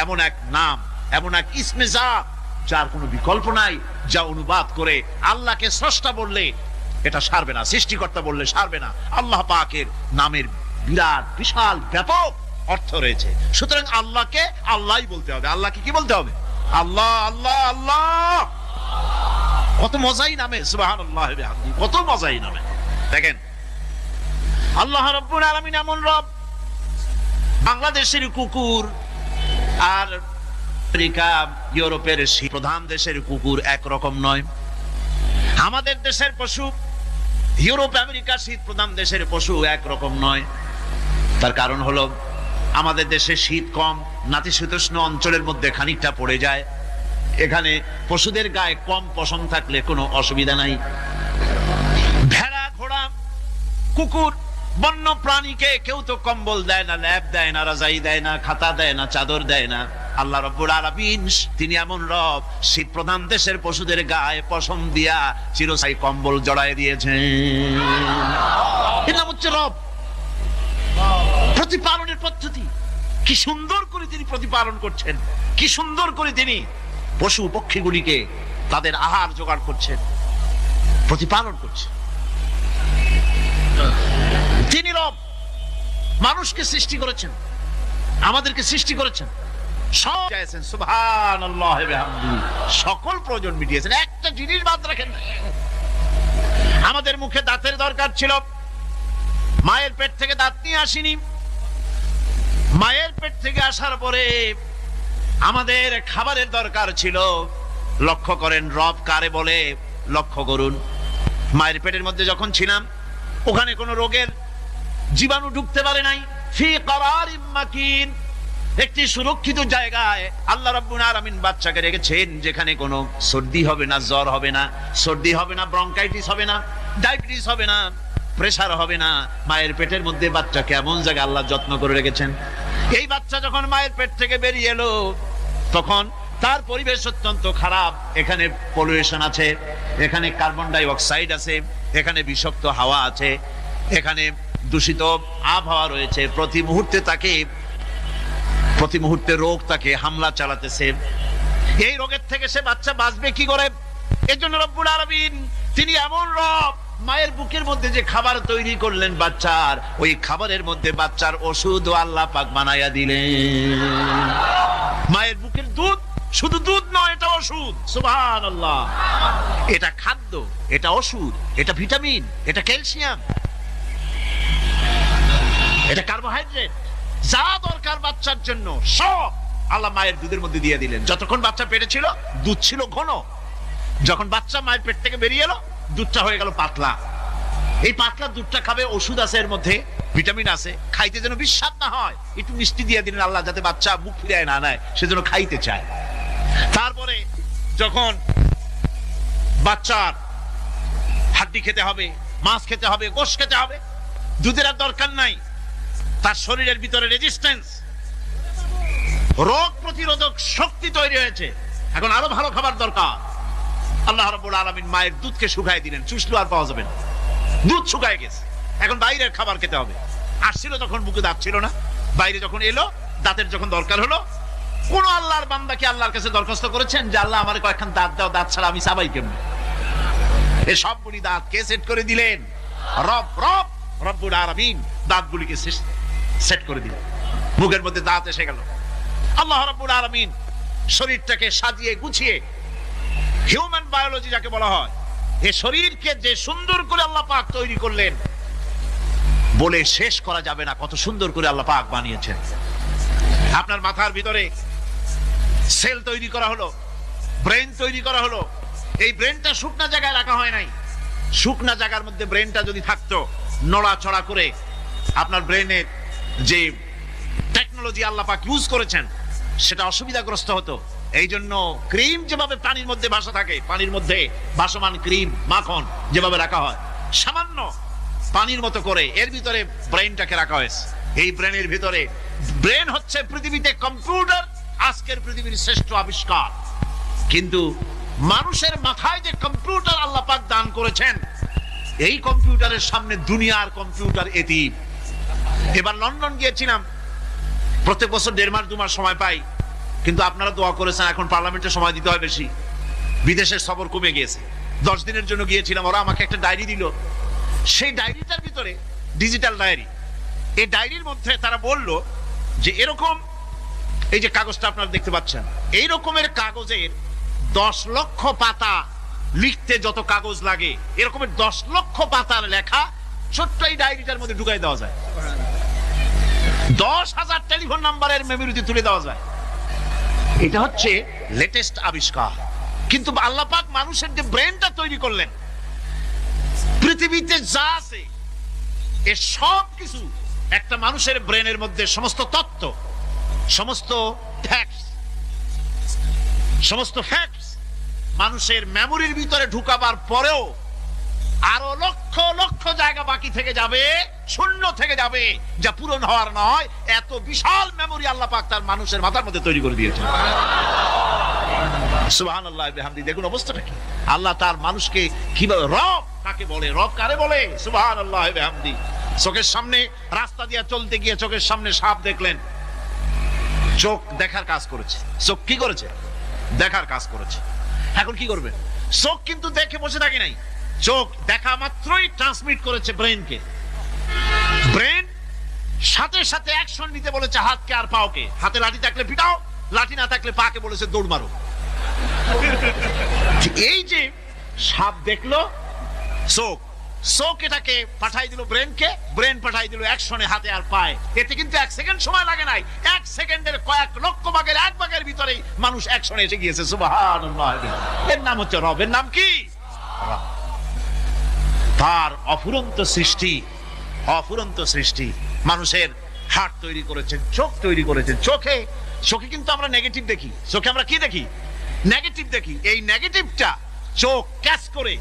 Speaker 1: এমন এক নাম, এমন এক ইসমে জাত যার কোনো বিকল্প নাই, যা অনুবাদ করে আল্লাহকে স্রষ্টা বললে এটা সারবে না, সৃষ্টিকর্তা বললে সারবে না। আল্লাহ পাকের নামের বিরাট বিশাল ব্যাপক অর্থ রয়েছে। সুতরাং আল্লাহকে আল্লাহই বলতে হবে। আল্লাহকে কি বলতে হবে? আল্লাহ আল্লাহ আল্লাহ। কত মজাই নামে, সুবহানাল্লাহ ওয়া বিহামদিহি, কত মজাই নামে। দেখেন আল্লাহ রাব্বুল আলামিন এমন রব, বাংলাদেশের কুকুর আর আমেরিকা ইউরোপের প্রধান দেশের কুকুর একরকম নয়। আমাদের দেশের পশু ইউরোপ আমেরিকা শীত প্রধান দেশের পশু একরকম নয়। তার কারণ হলো আমাদের দেশে শীত কম, নাতিশীতোষ্ণ অঞ্চলের মধ্যে খানিকটা পড়ে যায়। এখানে পশুদের গায়ে কম পশম থাকলে কোনো অসুবিধা নাই। ভেড়া, ঘোড়া, কুকুর, বন্য প্রাণীকে কেউ তো কম্বল দেয় না, ল্যাপ দেয় না, রাজাই দেয় না, খাতা দেয় না, চাদর দেয় না। আল্লাহ রাব্বুল আলামিন তিনি এমন রব, শীত প্রধান দেশের পশুদের গায়ে পশম দিয়া চিরস্থায়ী কম্বল জড়ায় দিয়েছেন। এর নাম হচ্ছে রব। প্রতিপালনের পদ্ধতি কি সুন্দর করে তিনি প্রতিপালন করছেন, কি সুন্দর করে তিনি পশু পক্ষীগুলিকে তাদের আহার জোগাড় করছেন, প্রতিপালন করছেন। তিনি রব, মানুষকে সৃষ্টি করেছেন, আমাদেরকে সৃষ্টি করেছেন, সব চাইছেন, সুবহানাল্লাহ ওয়া বিহামদিহি, সকল প্রয়োজন মিটিয়েছেন, একটা জিনিস বাদ রাখেন না। আমাদের মুখে দাঁতের দরকার ছিল, মায়ের পেট থেকে দাঁত নিয়ে আসিনি। মায়ের পেট থেকে আসার পরে আমাদের খাবারের দরকার ছিল। লক্ষ্য করেন রব কারে বলে, লক্ষ্য করুন। মায়ের পেটের মধ্যে যখন ছিলাম ওখানে কোনো রোগের জীবাণু ঢুকতে পারে নাই। ফি করারিম মাকিন, একটি সুরক্ষিত জায়গায় আল্লাহ রাব্বুল আলামিন বাচ্চাকে রেখেছেন, যেখানে কোনো সর্দি হবে না, জ্বর হবে না, সর্দি হবে না, ব্রঙ্কাইটিস হবে না, ডায়াবেটিস হবে না, প্রেসার হবে না। মায়ের পেটের মধ্যে বাচ্চাকে এমন জায়গায় আল্লাহ যত্ন করে রেখেছেন। এই বাচ্চা যখন মায়ের পেট থেকে বেরিয়ে এলো তখন তার পরিবেশ অত্যন্ত খারাপ। এখানে পলিউশন আছে, এখানে কার্বন ডাই অক্সাইড আছে, এখানে বিষাক্ত হাওয়া আছে, এখানে দূষিত আবহাওয়া রয়েছে। প্রতি মুহূর্তে রোগ তাকে হামলা চালাতেছে। এই রোগের থেকে সে বাচ্চা বাঁচবে কি করে? এজন্য রব্বুল আলামিন তিনি এমন রব, মায়ের বুকের মধ্যে যে খাবার তৈরি করলেন বাচ্চার, ওই খাবারের মধ্যে বাচ্চার ওষুধ আল্লাহ পাক বানায়া দিলেন। মায়ের বুকের দুধ শুধু দুধ নয়, এটা ওষুধ। সুবহানাল্লাহ। এটা খাদ্য, এটা ওষুধ, এটা ভিটামিন, এটা ক্যালসিয়াম, এটা কার্বোহাইড্রেট, যা দরকার বাচ্চার জন্য সব আল্লাহ মায়ের দুধের মধ্যে দিয়ে দিলেন। যতক্ষণ বাচ্চা পেটে ছিল দুধ ছিল ঘন, যখন বাচ্চা মায়ের পেট থেকে বেরিয়ে এলো দুধটা হয়ে গেল পাতলা। এই পাতলা দুধটা খাবে, ওষুধ আছে এর মধ্যে, ভিটামিন আছে, খাইতে যেন বিস্বাদ না হয় একটু মিষ্টি দিয়ে দিলেন আল্লাহ, যাতে বাচ্চা মুখ ফিরায় না নেয়, সেজন্য খাইতে চায়। তারপরে যখন বাচ্চার হাড্ডি খেতে হবে, মাছ খেতে হবে, গোশত খেতে হবে, দুধের আর দরকার নাই। তার শরীরের ভিতরে রেজিস্ট্যান্স, রোগ প্রতিরোধক শক্তি তৈরি হয়েছে। এখন আরো ভালো খাবার দরকার। আল্লাহ রাব্বুল আলামিন মায়ের দুধকে শুকায় দিলেন, চুষলো আর পাওয়া যাবে না, দুধ শুকায় গেছে। এখন বাইরের খাবার খেতে হবে। আসছিল তখন বুকে দাঁত ছিল না, বাইরে যখন এলো দাঁতের যখন দরকার হলো, কোন আল্লাহর বান্দা কি আল্লাহর কাছে দরখাস্ত করেছেন যে আল্লাহ আমার কয়েকখান দাঁত দাও, দাঁত ছাড়া আমি চাবাই কেমনে? এই সবগুলি দাঁত কে সেট করে দিলেন? রব্বুল আলামিন দাঁতগুলিকে সেট করে দিলেন। মুখের মধ্যে দাঁত এসে গেল। আল্লাহ রাব্বুল আলামিন শরীরটাকে সাজিয়ে গুছিয়ে, হিউম্যান বায়োলজি যাকে বলা হয়, এই শরীরকে যে সুন্দর করে আল্লাহ পাক তৈরি করলেন, বলে শেষ করা যাবে না কত সুন্দর করে আল্লাহ পাক বানিয়েছেন। আপনার মাথার ভিতরে সেল তৈরি করা হলো, ব্রেন তৈরি করা হলো। এই ব্রেনটা শুকনা জায়গায় রাখা হয় নাই। শুকনা জায়গার মধ্যে ব্রেনটা যদি থাকতো, নড়াচড়া করে আপনার ব্রেনের যে টেকনোলজি আল্লাহ পাক ইউজ করেছেন সেটা অসুবিধাগ্রস্ত হতো। এই জন্য ক্রিম যেভাবে পানির মধ্যে ভাসা থাকে, পানির মধ্যে ভাসমান ক্রিম মাখন যেভাবে রাখা হয়, সামান্য পানির মতো করে এর ভিতরে ব্রেনটাকে রাখা হয়েছে। এই ব্রেনের ভিতরে, ব্রেন হচ্ছে পৃথিবীতে কম্পিউটার, আজকের পৃথিবীর শ্রেষ্ঠ আবিষ্কার। কিন্তু মানুষের মাথায় যে কম্পিউটার আল্লাহ পাক দান করেছেন, এই কম্পিউটারের সামনে দুনিয়ার কম্পিউটার এতিম। এবার লন্ডন গিয়েছিলাম, প্রত্যেক বছর 1.5 মাস 2 মাস সময় পাই, কিন্তু আপনারা দোয়া করেছেন এখন পার্লামেন্টে সময় দিতে হয় বেশি। বিদেশের সফর কমে গিয়েছে। 10 দিনের জন্য গিয়েছিলাম। ওরা আমাকে একটা ডায়েরি দিল। সেই ডায়েরিটার ভিতরে ডিজিটাল ডায়েরি, এই ডায়েরির মধ্যে তারা বলল যে এরকম, এই যে কাগজটা আপনারা দেখতে পাচ্ছেন, এই রকমের কাগজের 10 লক্ষ পাতা লিখতে যত কাগজ লাগে, এরকমের 10 লক্ষ পাতার লেখা ছোট্ট এই ডায়েরিটার মধ্যে ঢুকাই দেওয়া যায়। 10,000 টেলিফোন নাম্বারের মেমোরিতে তুলে দেওয়া যায়। এটা হচ্ছে লেটেস্ট আবিষ্কার। কিন্তু আল্লাহ পাক মানুষের যে ব্রেনটা তৈরি করলেন, পৃথিবীতে যা আছে এ সব কিছু একটা মানুষের ব্রেনের মধ্যে, সমস্ত তত্ত্ব, সমস্ত ফ্যাক্টস মানুষের মেমোরির ভিতরে ঢুকাবার পরেও আরো লক্ষ লক্ষ জায়গা বাকি থেকে যাবে, শূন্য থেকে যাবে, যা পূরণ হওয়ার নয়। এত বিশাল মেমোরি আল্লাহ পাক তার মানুষের মাথার মধ্যে তৈরি করে দিয়েছেন। সুবহানাল্লাহ বিহামদি। দেখুন অবস্থাটা কি। আল্লাহ তার মানুষকে কিভাবে, রব কাকে বলে, রব কারে বলে, সুবহানাল্লাহ বিহামদি। চোখের সামনে রাস্তা দিয়ে চলতে গিয়ে চোখের সামনে সাপ দেখলেন, চোখ দেখার কাজ করেছে। চোখ কি করেছে? দেখার কাজ করেছে। এখন কি করবে? চোখ কিন্তু দেখে বসে থাকে নাই, চোখ দেখা মাত্রই ট্রান্সমিট করেছে ব্রেনকে। ব্রেন সাথে সাথে অ্যাকশন নিতে বলেছে হাতকে আর পাওকে। হাতে লাঠি থাকলে পিটাও, লাঠি না থাকলে পাকে বলেছে দৌড় মারো। এই যে সাপ দেখলো, চোখ এটাকে পাঠাই দিল ব্রেনকে, ব্রেন পাঠাই দিল অ্যাকশনে হাতে আর পায়ে। এতে কিন্তু 1 সেকেন্ড সময় লাগে নাই। 1 সেকেন্ডের কয়েক লক্ষ ভাগের 1 ভাগের ভিতরেই মানুষ অ্যাকশনে এসে গিয়েছে। সুবহানাল্লাহ। এর নাম হচ্ছে রব। এর নাম কি? তার অফুরন্ত সৃষ্টি, অফুরন্ত সৃষ্টি। মানুষের হার্ট তৈরি করেছেন, চোখ তৈরি করেছেন। চোখে কিন্তু আমরা নেগেটিভ দেখি। চোখে আমরা কি দেখি? নেগেটিভ দেখি। এই নেগেটিভটা চোখ ক্যাচ করে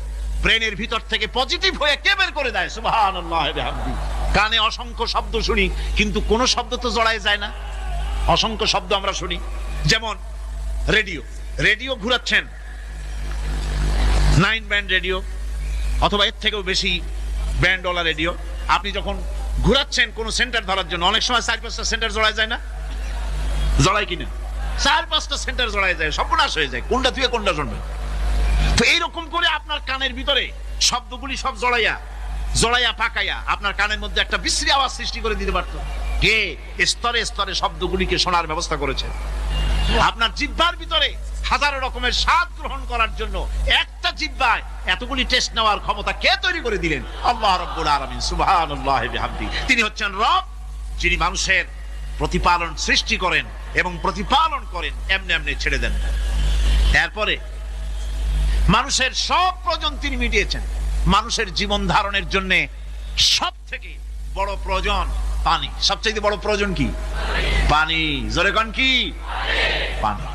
Speaker 1: ব্রেনের ভিতর থেকে পজিটিভ হয়ে কে বের করে দেয়? সুবহানাল্লাহ বিহামদি। কানে অসংখ্য শব্দ শুনি, কিন্তু কোন শব্দ তো জড়ায় যায় না। অসংখ্য শব্দ আমরা শুনি। যেমন রেডিও ঘুরাচ্ছেন, 9 ব্যান্ড রেডিও অথবা এর থেকেও বেশি ব্যান্ডওয়ালা রেডিও। আপনি যখন ঘুরাচ্ছেন কোন সেন্টার ধরার জন্য, অনেক সময় 4-5টা সেন্টার জড়ায় যায় না? জড়ায় কিনা? 4-5টা সেন্টার জড়ায় যায়, সর্বনাশ হয়ে যায়। কোনটা থেকে কোনটা শুনবে? তো এইরকম করে আপনার কানের ভিতরে শব্দগুলি সব জড়াইয়া পাকাইয়া আপনার কানের মধ্যে একটা বিশ্রী আওয়াজ সৃষ্টি করে দিতে পারতো। কে স্তরে স্তরে শব্দগুলিকে শোনার ব্যবস্থা করেছে। আপনার জিহ্বার ভিতরে হাজারো রকমের স্বাদ গ্রহণ করার জন্য একটা জিহ্বায় এতগুলি টেস্ট নেওয়ার ক্ষমতা কে তৈরি করে দিলেন? আল্লাহ রাব্বুল আলামিন। সুবহানাল্লাহ বিহামদি। তিনি হচ্ছেন রব, যিনি মানুষের প্রতিপালন সৃষ্টি করেন এবং প্রতিপালন করেন, এমনি এমনি ছেড়ে দেন। এরপরে মানুষের সব প্রয়োজন তিনি মিটিয়েছেন। মানুষের জীবন ধারণের জন্য সব থেকে বড় প্রয়োজন পানি। সবচেয়ে বড় প্রয়োজন কি? পানি। জোরে কোন কি? পানি।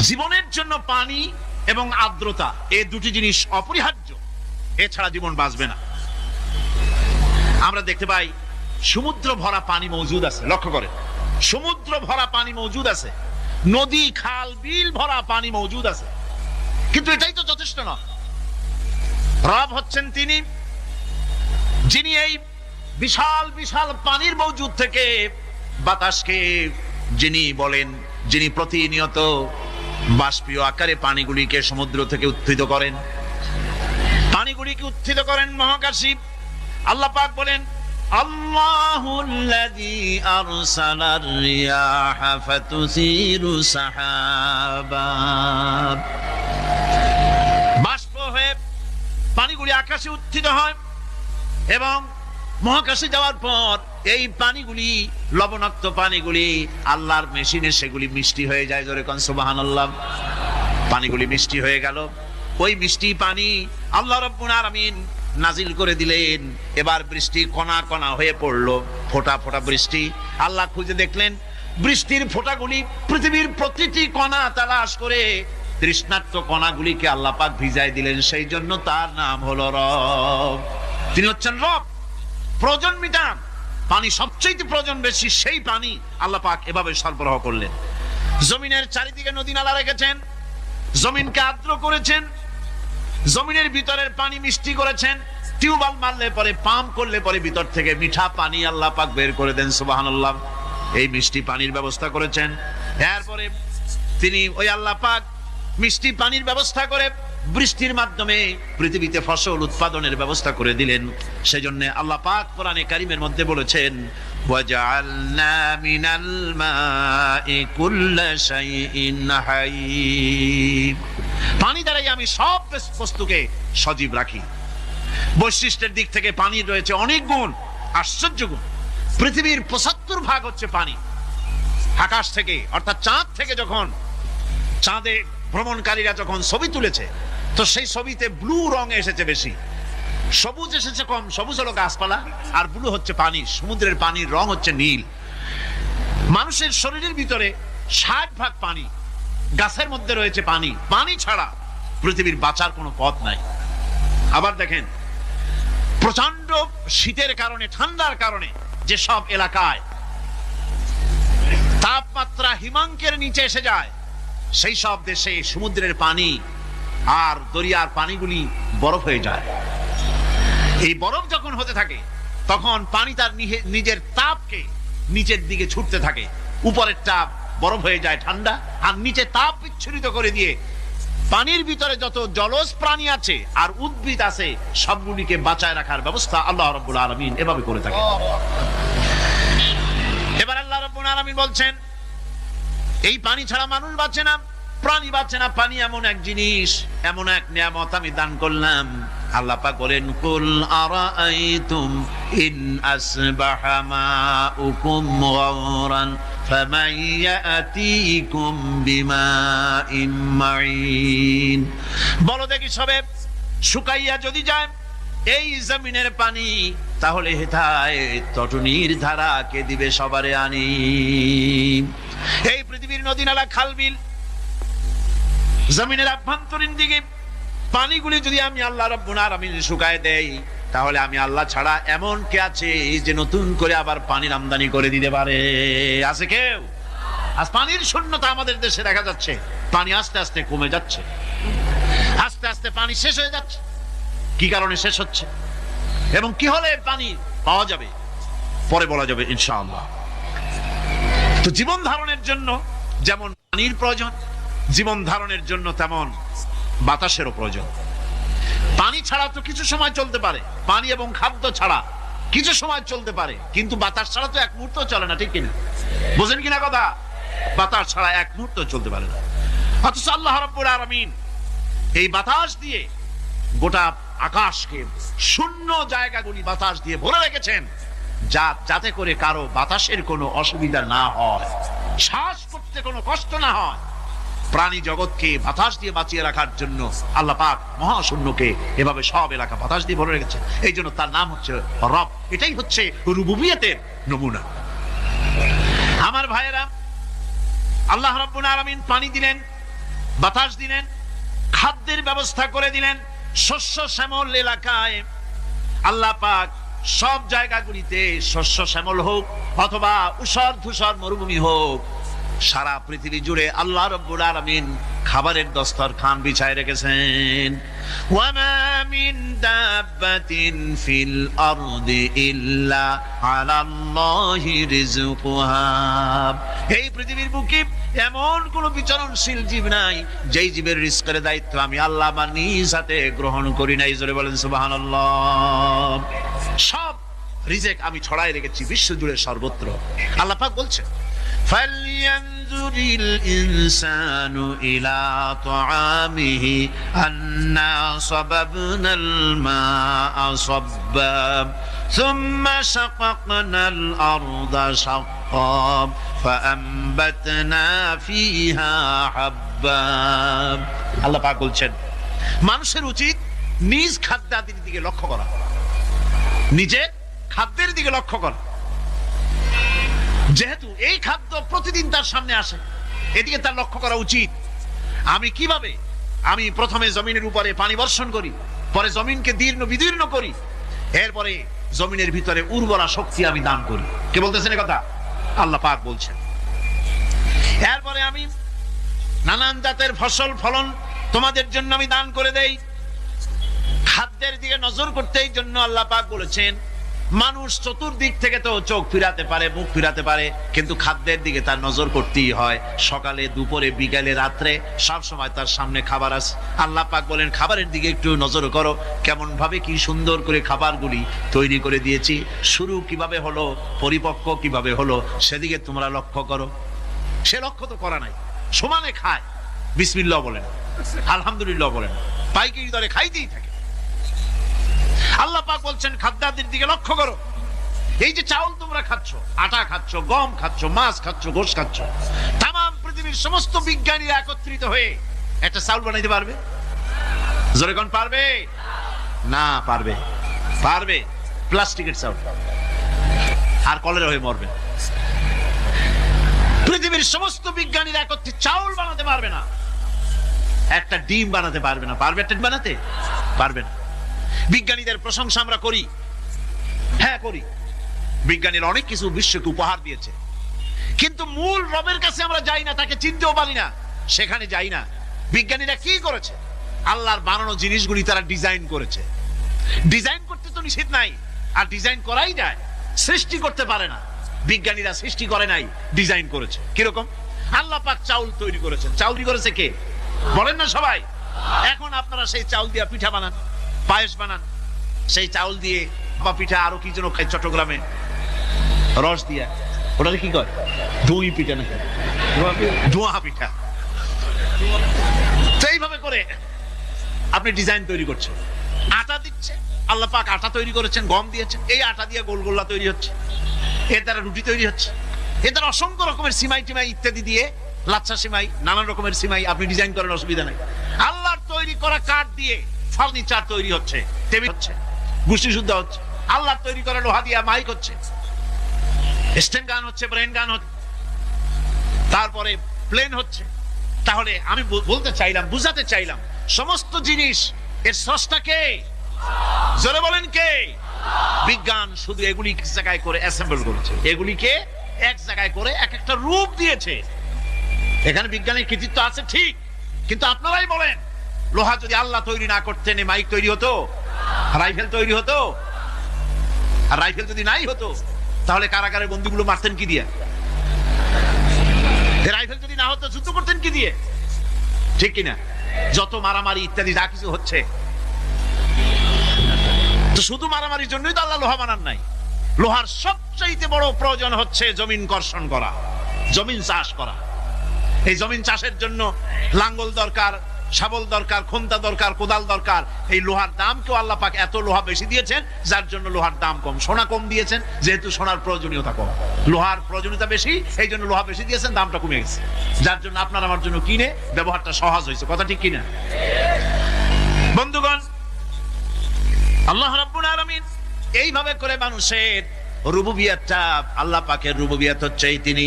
Speaker 1: জীবনের জন্য পানি এবং আর্দ্রতা, এই দুটি জিনিস অপরিহার্য। এছাড়া জীবন বাঁচবে না। আমরা দেখতে পাই সমুদ্র ভরা পানি মজুদ আছে। লক্ষ্য করেন, সমুদ্র ভরা পানি মজুদ আছে, নদী খাল বিল ভরা পানি মজুদ আছে। কিন্তু এটাই তো যথেষ্ট নয়। রব হচ্ছেন তিনি, যিনি এই বিশাল বিশাল পানির মজুদ থেকে বাতাসকে যিনি বলেন, যিনি প্রতিনিয়ত বাষ্পীয় আকারে পানিগুলিকে সমুদ্র থেকে উত্থিত করেন, পানিগুলিকে উত্থিত করেন মহাকাশী। আল্লাহ পাক বলেন আল্লাহুল্লাযী আরসালার রিয়াহা ফাতুসিরু সাহাবা, বাষ্প হয়ে পানিগুলি আকাশে উত্থিত হয় এবং মহাকাশে যাওয়ার পর এই পানিগুলি, লবণাক্ত পানিগুলি আল্লাহর মেশিনে সেগুলি মিষ্টি হয়ে যায়। জোরে কোন সুবহানাল্লাহ। পানিগুলি মিষ্টি হয়ে গেল, ওই মিষ্টি পানি আল্লাহ রাব্বুল আলামিন নাজিল করে দিলেন। এবার বৃষ্টি কণা কণা হয়ে পড়লো, ফোঁটা ফোঁটা বৃষ্টি। আল্লাহ খুঁজে দেখলেন বৃষ্টির ফোঁটাগুলি পৃথিবীর প্রতিটি কণা তালাশ করে তৃষ্ণার্ত কণাগুলিকে আল্লাহ পাক ভিজায় দিলেন। সেই জন্য তার নাম হলো রব। তিনি হচ্ছেন রব, প্রয়োজন মিটান। পানি সবচেয়ে প্রয়োজন বেশি, সেই পানি আল্লাহ পাক এভাবে সরবরাহ করলেন। জমিনের চারিদিকে নদী নালা রেখেছেন, জমিনকে আর্দ্র করেছেন, জমিনের ভিতরের পানি মিষ্টি করেছেন। টিউবওয়েল মারলে পরে, পাম্প করলে পরে ভিতর থেকে মিঠা পানি আল্লাহ পাক বের করে দেন। সুবহানাল্লাহ। এই মিষ্টি পানির ব্যবস্থা করেছেন। এরপরে তিনি ওই আল্লাহ পাক মিষ্টি পানির ব্যবস্থা করে বৃষ্টির মাধ্যমে পৃথিবীতে ফসল উৎপাদনের ব্যবস্থা করে দিলেন। সেজন্য আল্লাহ পাক কোরআনে কারীমের মধ্যে বলেছেন, ওয়াজআলনা মিনাল মাই কুল্লা শাইইন হাইয়্যিন, পানি দ্বারাই আমি সব বস্তুকে সজীব রাখি। বৈশিষ্ট্যের দিক থেকে পানির রয়েছে অনেক গুণ, আশ্চর্য গুণ। পৃথিবীর ৭৫% হচ্ছে পানি। আকাশ থেকে অর্থাৎ চাঁদ থেকে যখন চাঁদে ভ্রমণকারীরা যখন ছবি তুলেছে, তো সেই ছবিতে ব্লু রং এসেছে বেশি, সবুজ এসেছে কম। সবুজ হলো গাছপালা, আর ব্লু হচ্ছে পানি। সমুদ্রের পানির রং হচ্ছে নীল। মানুষের শরীরের ভিতরে ৬০% পানি, গাছের মধ্যে রয়েছে পানি। পানি ছাড়া পৃথিবীর বাঁচার কোনো পথ নাই। আবার দেখেন, প্রচন্ড শীতের কারণে, ঠান্ডার কারণে যে সব এলাকায় তাপমাত্রা হিমাঙ্কের নিচে এসে যায়, সেই সব দেশে সমুদ্রের পানি আর দরিয়ার পানিগুলি বরফ হয়ে যায়। এই বরফ যখন হতে থাকে, তখন পানি তার নিজের তাপকে নিচের দিকে ছুটতে থাকে। উপরের তাপ বরফ হয়ে যায় ঠান্ডা, আর নিচে তাপ বিচ্ছুরিত করে দিয়ে পানির ভিতরে যত জলজ প্রাণী আছে আর উদ্ভিদ আছে, সবগুলিকে বাঁচায় রাখার ব্যবস্থা আল্লাহ রাব্বুল আলামিন এভাবে করে থাকে। এবার আল্লাহ রাব্বুল আলামিন বলছেন, এই পানি ছাড়া মানুষ বাঁচে না, প্রাণী বাঁচে না। পানি এমন এক জিনিস, এমন এক নিয়ামত আমি দান করলাম। আল্লাহ পাক বলেন, কুল আরাআইতুম ইন আসবাহা মাউকুম গাওরান ফামান ইয়াতিকুম বিমাইন মাইন। বলো দেখি সবে, শুকাইয়া যদি যায় এই জমিনের পানি, তাহলে হেথায় তটনির ধারা কে দিবে সবারে আনি। এই পৃথিবীর নদী নালা, খাল বিল, জমিনের আভ্যন্তরীণ দিকে পানিগুলি যদি আমি আল্লাহ রাব্বুল আলামিন শুকায় দেই, তাহলে আমি আল্লাহ ছাড়া এমন কে আছে যে নতুন করে আবার পানির আমদানি করে দিতে পারে? আছে কেউ? আজ পানির শূন্যতা আমাদের দেশে দেখা যাচ্ছে। পানি আস্তে আস্তে কমে যাচ্ছে, আস্তে আস্তে পানি শেষ হয়ে যাচ্ছে। কি কারণে শেষ হচ্ছে এবং কি হলে পানি পাওয়া যাবে পরে বলা যাবে ইনশাআল্লাহ। তো জীবন ধারণের জন্য যেমন পানির প্রয়োজন, জীবন ধারণের জন্য তেমন বাতাসেরও প্রয়োজন। পানি ছাড়া তো কিছু সময় চলতে পারে, পানি এবং খাদ্য ছাড়া কিছু সময় চলতে পারে, কিন্তু বাতাস ছাড়া তো এক মুহূর্ত চলে না। ঠিক কিনা? বুঝেন কিনা কথা? বাতাস ছাড়া এক মুহূর্ত চলতে পারে না। অথচ আল্লাহ রাব্বুল আলামিন এই বাতাস দিয়ে গোটা আকাশকে, শূন্য জায়গাগুলি বাতাস দিয়ে ভরে রেখেছেন, যাতে করে কারো বাতাসের কোনো অসুবিধা না হয়, শ্বাস করতে কোনো কষ্ট না হয়। প্রাণী জগৎকে বাতাস দিয়ে বাঁচিয়ে রাখার জন্য আল্লাহ পাক মহাশূন্যকে এভাবে সব এলাকা বাতাস দিয়ে ভরে রেখেছেন। এই জন্য তার নাম হচ্ছে রব। এটাই হচ্ছে রুবুবিয়তের নমুনা। আমার ভাইয়েরা, আল্লাহ রাব্বুল আলামিন পানি দিলেন, বাতাস দিলেন, খাদ্যের ব্যবস্থা করে দিলেন। শস্য শ্যামল এলাকায় আল্লাহ পাক সব জায়গাগুলিতে শস্য শ্যামল হোক অথবা উষর ধূসর মরুভূমি হোক, সারা পৃথিবী জুড়ে আল্লাহ রাব্বুল আলামিন খাবারের দস্তরখান বিছায় রেখেছেন। ওয়ামা মিন দাব্বাতিন ফিল আরদি ইল্লা আলাল্লাহি রিজকুহা। এই পৃথিবীর বুকে এমন কোন বিচরণশীল জীব নাই যেই জীবের রিজকের দায়িত্ব আমি আল্লাহ আমার নিজ হাতে গ্রহণ করি নাই। জোরে বলেন সুবহানাল্লাহ। সব রিজেক আমি ছড়াই রেখেছি বিশ্ব জুড়ে সর্বত্র। আল্লাহ পাক বলছেন فَلْيَنْظُرِ الْإِنسَانُ إِلَى طَعَامِهِ أَنَّا صَبَبْنَا الْمَاءَ صَبًّا ثُمَّ شَقَقْنَا الْأَرْضَ شَقًّا فَأَنبَتْنَا فِيهَا حَبًّا। আল্লাহ পাক বলছেন মানুষের উচিত নিজ খাদ্যাদির দিকে লক্ষ্য করা, নিজের খাদ্যের দিকে লক্ষ্য করা। যেহেতু এই খাদ্য প্রতিদিন তার সামনে আসে, এদিকে তার লক্ষ্য করা উচিত। আমি প্রথমে জমিনের উপরে পানি বর্ষণ করি, পরে জমিনকে দীর্ণ বিদীর্ণ করি, এরপরে জমিনের ভিতরে উর্বরা শক্তি আমি দান করি। কে বলতেছেন কথা? আল্লাহ পাক বলছেন। এরপরে আমি নানান জাতের ফসল ফলন তোমাদের জন্য আমি দান করে দেই। খাদ্যের দিকে নজর করতে এই জন্য আল্লাহ পাক বলেছেন মানুষ চতুর্দিক থেকে তো চোখ ফিরাতে পারে, মুখ ফিরাতে পারে, কিন্তু খাদ্যের দিকে তার নজর করতেই হয়। সকালে, দুপুরে, বিকালে, রাত্রে সব সময় তার সামনে খাবার আছে। আল্লাহ পাক বলেন খাবারের দিকে একটু নজর করো, কেমন ভাবে কি সুন্দর করে খাবারগুলি তৈরি করে দিয়েছি, শুরু কিভাবে হলো, পরিপক্ক কিভাবে হলো, সেদিকে তোমরা লক্ষ্য করো। সে লক্ষ্য তো করা নাই, সমানে খায়, বিসমিল্লাহ বলেন, আলহামদুলিল্লাহ বলেন, পাইকারি দরে খাইতেই থাকে। আল্লাহ পাক বলছেন খাদ্যাদির দিকে লক্ষ্য করো। এই যে চাউল তোমরা খাচ্ছ, আটা খাচ্ছ, গম খাচ্ছ, মাছ খাচ্ছ, গোশ খাচ্ছ, তামাম পৃথিবীর সমস্ত বিজ্ঞানীরা একত্রিত হয়ে একটা চাউল বানাইতে পারবে? জোরে কোন পারবে? না পারবে। পারবে প্লাস্টিকের চাউল, আর কলেরা হয়ে মরবে। পৃথিবীর সমস্ত বিজ্ঞানীরা একত্রিত চাউল বানাতে পারবে না, একটা ডিম বানাতে পারবে না। পারবে একটা ডিম বানাতে? পারবে না। বিজ্ঞানীদের প্রশংসা আমরা করি, হ্যাঁ করি, বিজ্ঞানীরা অনেক কিছু বিশ্বকে উপহার দিয়েছে, কিন্তু মূল রবের কাছে আমরা যাই না, তাকে চিনতেও পারি না, সেখানে যাই না। বিজ্ঞানীরা কি করেছে? আল্লাহর বানানো জিনিসগুলি তারা ডিজাইন করেছে। ডিজাইন করতে তো নিষেধ নাই, আর ডিজাইন করাই যায়, সৃষ্টি করতে পারে না। বিজ্ঞানীরা সৃষ্টি করে নাই, ডিজাইন করেছে। কিরকম? আল্লাহ পাক চাউল তৈরি করেছেন। চাউল তৈরি করেছে কে? বলেন না সবাই। এখন আপনারা সেই চাউল দিয়ে পিঠা বানান, পায়েস বানান, সেই চাউল দিয়ে বা পিঠা, আরো কি যেন খাই চট্টগ্রামে রস দিয়া, ওটা কি কয়? দই পিঠা নাকি ধোঁয়া পিঠা। সেইভাবে করে আপনি ডিজাইন তৈরি করছেন। আটা দিচ্ছে, আল্লাহ পাক আটা তৈরি করেছেন, গম দিয়েছেন, এই আটা দিয়ে গোলগোল্লা তৈরি হচ্ছে, এর দ্বারা রুটি তৈরি হচ্ছে, এর দ্বারা অসংখ্য রকমের সিমাই টিমাই ইত্যাদি দিয়ে, লাচ্ছা সিমাই, নানান রকমের সিমাই আপনি ডিজাইন করেন, অসুবিধা নাই। আল্লাহর তৈরি করা কাঠ দিয়ে ফার্নিচার তৈরি হচ্ছে, টেবিল হচ্ছে, গুষ্টি শুদ্ধ হচ্ছে। আল্লাহর তৈরি করা লোহা দিয়ে মাইক হচ্ছে, স্ট্যান্ড গান হচ্ছে, ব্রেন গান হচ্ছে, তারপরে প্লেন হচ্ছে। তাহলে আমি বলতে চাইলাম, বুঝাতে চাইলাম, সমস্ত জিনিস এর স্রষ্টা কে? জোরে বলেন কে? বিজ্ঞান শুধু এগুলি এক জায়গায় করে অ্যাসেম্বল করেছে, এগুলিকে এক জায়গায় করে এক একটা রূপ দিয়েছে। এখানে বিজ্ঞানের কৃতিত্ব আছে ঠিক, কিন্তু আপনারাই বলেন লোহা যদি আল্লাহ তৈরি না করতেন, মাইক তৈরি হতো, রাইফেল তৈরি হতো? আর রাইফেল যদি নাই হতো তাহলে কারাগারের বন্দীগুলো মারতেন কি দিয়ে? রাইফেল যদি না হতো যুদ্ধ করতেন কি দিয়ে? ঠিক কিনা? যত মারামারি ইত্যাদি যা কিছু হচ্ছে, তো শুধু মারামারির জন্যই তো আল্লাহ লোহা বানান নাই। লোহার সবচাইতে বড় প্রয়োজন হচ্ছে জমিন কর্ষণ করা, জমিন চাষ করা। এই জমিন চাষের জন্য লাঙ্গল দরকার, শাবল দরকার, খন্তা দরকার, কোদাল দরকার। এই লোহার দাম কেউ আল্লাহ পাক এত লোহা বেশি দিয়েছেন, যার জন্য লোহার দাম কম। সোনা কম দিয়েছেন, যেহেতু সোনার প্রয়োজনীয়তা কম, লোহার প্রয়োজনীয়তা বেশি, এই জন্য লোহা বেশি দিয়েছেন, দামটা কমে গেছে, যার জন্য আপনার আমার জন্য কিনে ব্যবহারটা সহজ হয়েছে। কথা ঠিক কিনা বন্ধুগণ? আল্লাহ রাব্বুল আলামিন এইভাবে করে মানুষের রুবুবিয়াতটা, আল্লাহ পাকের রুবুবিয়াত হচ্ছে তিনি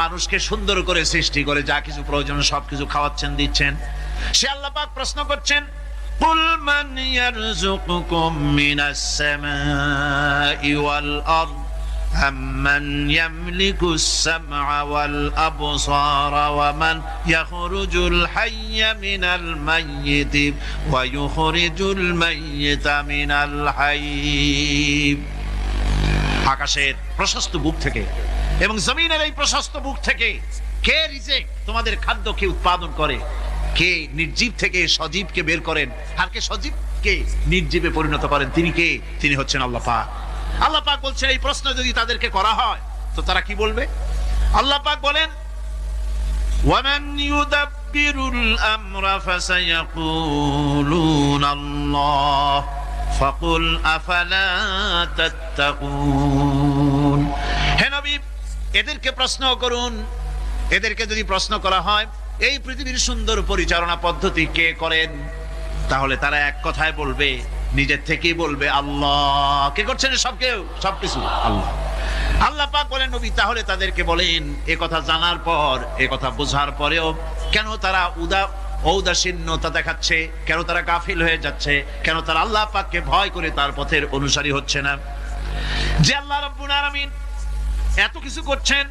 Speaker 1: মানুষকে সুন্দর করে সৃষ্টি করে যা কিছু প্রয়োজন সবকিছু খাওয়াচ্ছেন, দিচ্ছেন। সে আল্লাহ পাক প্রশ্ন করছেন, কুল মান ইয়ারযুকুকুম মিনাস সামাই ওয়াল আরদ আম্মান ইয়ামলিকুস সামআ ওয়াল আবসারা ওয়া মান ইয়াখরুজুল হাইয়্যা মিনাল মাইয়িতি ওয়া ইউখরিজুল মাইয়িতা মিনাল হাইয়্য। আকাশের প্রশস্ত বুক থেকে এবং জমিনের এই প্রশস্ত বুক থেকে কে রিজিক, তোমাদের খাদ্য কে উৎপাদন করে? কে নির্জীব থেকে সজীবকে বের করেন, আর কে সজীবকে নির্জীবে পরিণত করেন? তিনি কে? তিনি হচ্ছেন আল্লাহ পাক। আল্লাহ পাক বলছে এই প্রশ্ন যদি তাদেরকে করা হয় তো তারা কি বলবে? আল্লাহ পাক বলেন وَمَنْ يُدَبِّرُ الْأَمْرَ فَسَيَقُولُونَ اللَّهُ فَقُلْ أَفَلَا تَتَّقُونَ। হে নবী, এদেরকে প্রশ্ন করুন। এদেরকে যদি প্রশ্ন করা হয় এই পৃথিবীর সুন্দর পরিচালনা পদ্ধতি কে করেন, তাহলে তারা এক কথায় বলবে, নিজের থেকেই বলবে আল্লাহ। কে করছেন সবকিছু? আল্লাহ। আল্লাহ পাক বলেন নবী তাহলে তাদেরকে বলেন এ কথা জানার পর, এ কথা বোঝার পরেও কেন তারা ঔদাসীন্যতা দেখাচ্ছে, কেন তারা গাফিল হয়ে যাচ্ছে, কেন তারা আল্লাহ পাককে ভয় করে তার পথের অনুসারী হচ্ছে না? যে আল্লাহ রাব্বুল আলামিন এত কিছু করছেন,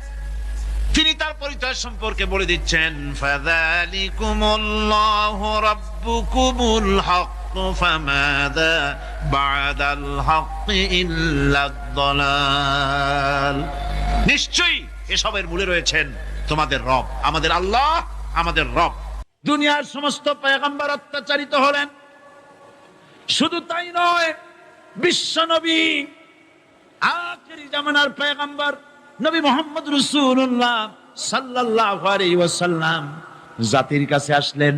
Speaker 1: তিনি তার পরিচয় সম্পর্কে বলে দিচ্ছেন ফাযালিকুমুল্লাহু রাব্বুকুমুল হক ফামাযা বা'দাল হক ইল্লাদ দালাল। নিশ্চয়ই এসবের মূলে রয়েছেন তোমাদের রব, আমাদের আল্লাহ, আমাদের রব। দুনিয়ার সমস্ত পয়গম্বর অত্যাচারিত হলেন, শুধু তাই নয়, বিশ্ব নবী আখিরি জামানার পয়গম্বর নবী মুহাম্মদ রাসূলুল্লাহ সাল্লাল্লাহু আলাইহি ওয়াসাল্লাম জাতির কাছে আসলেন।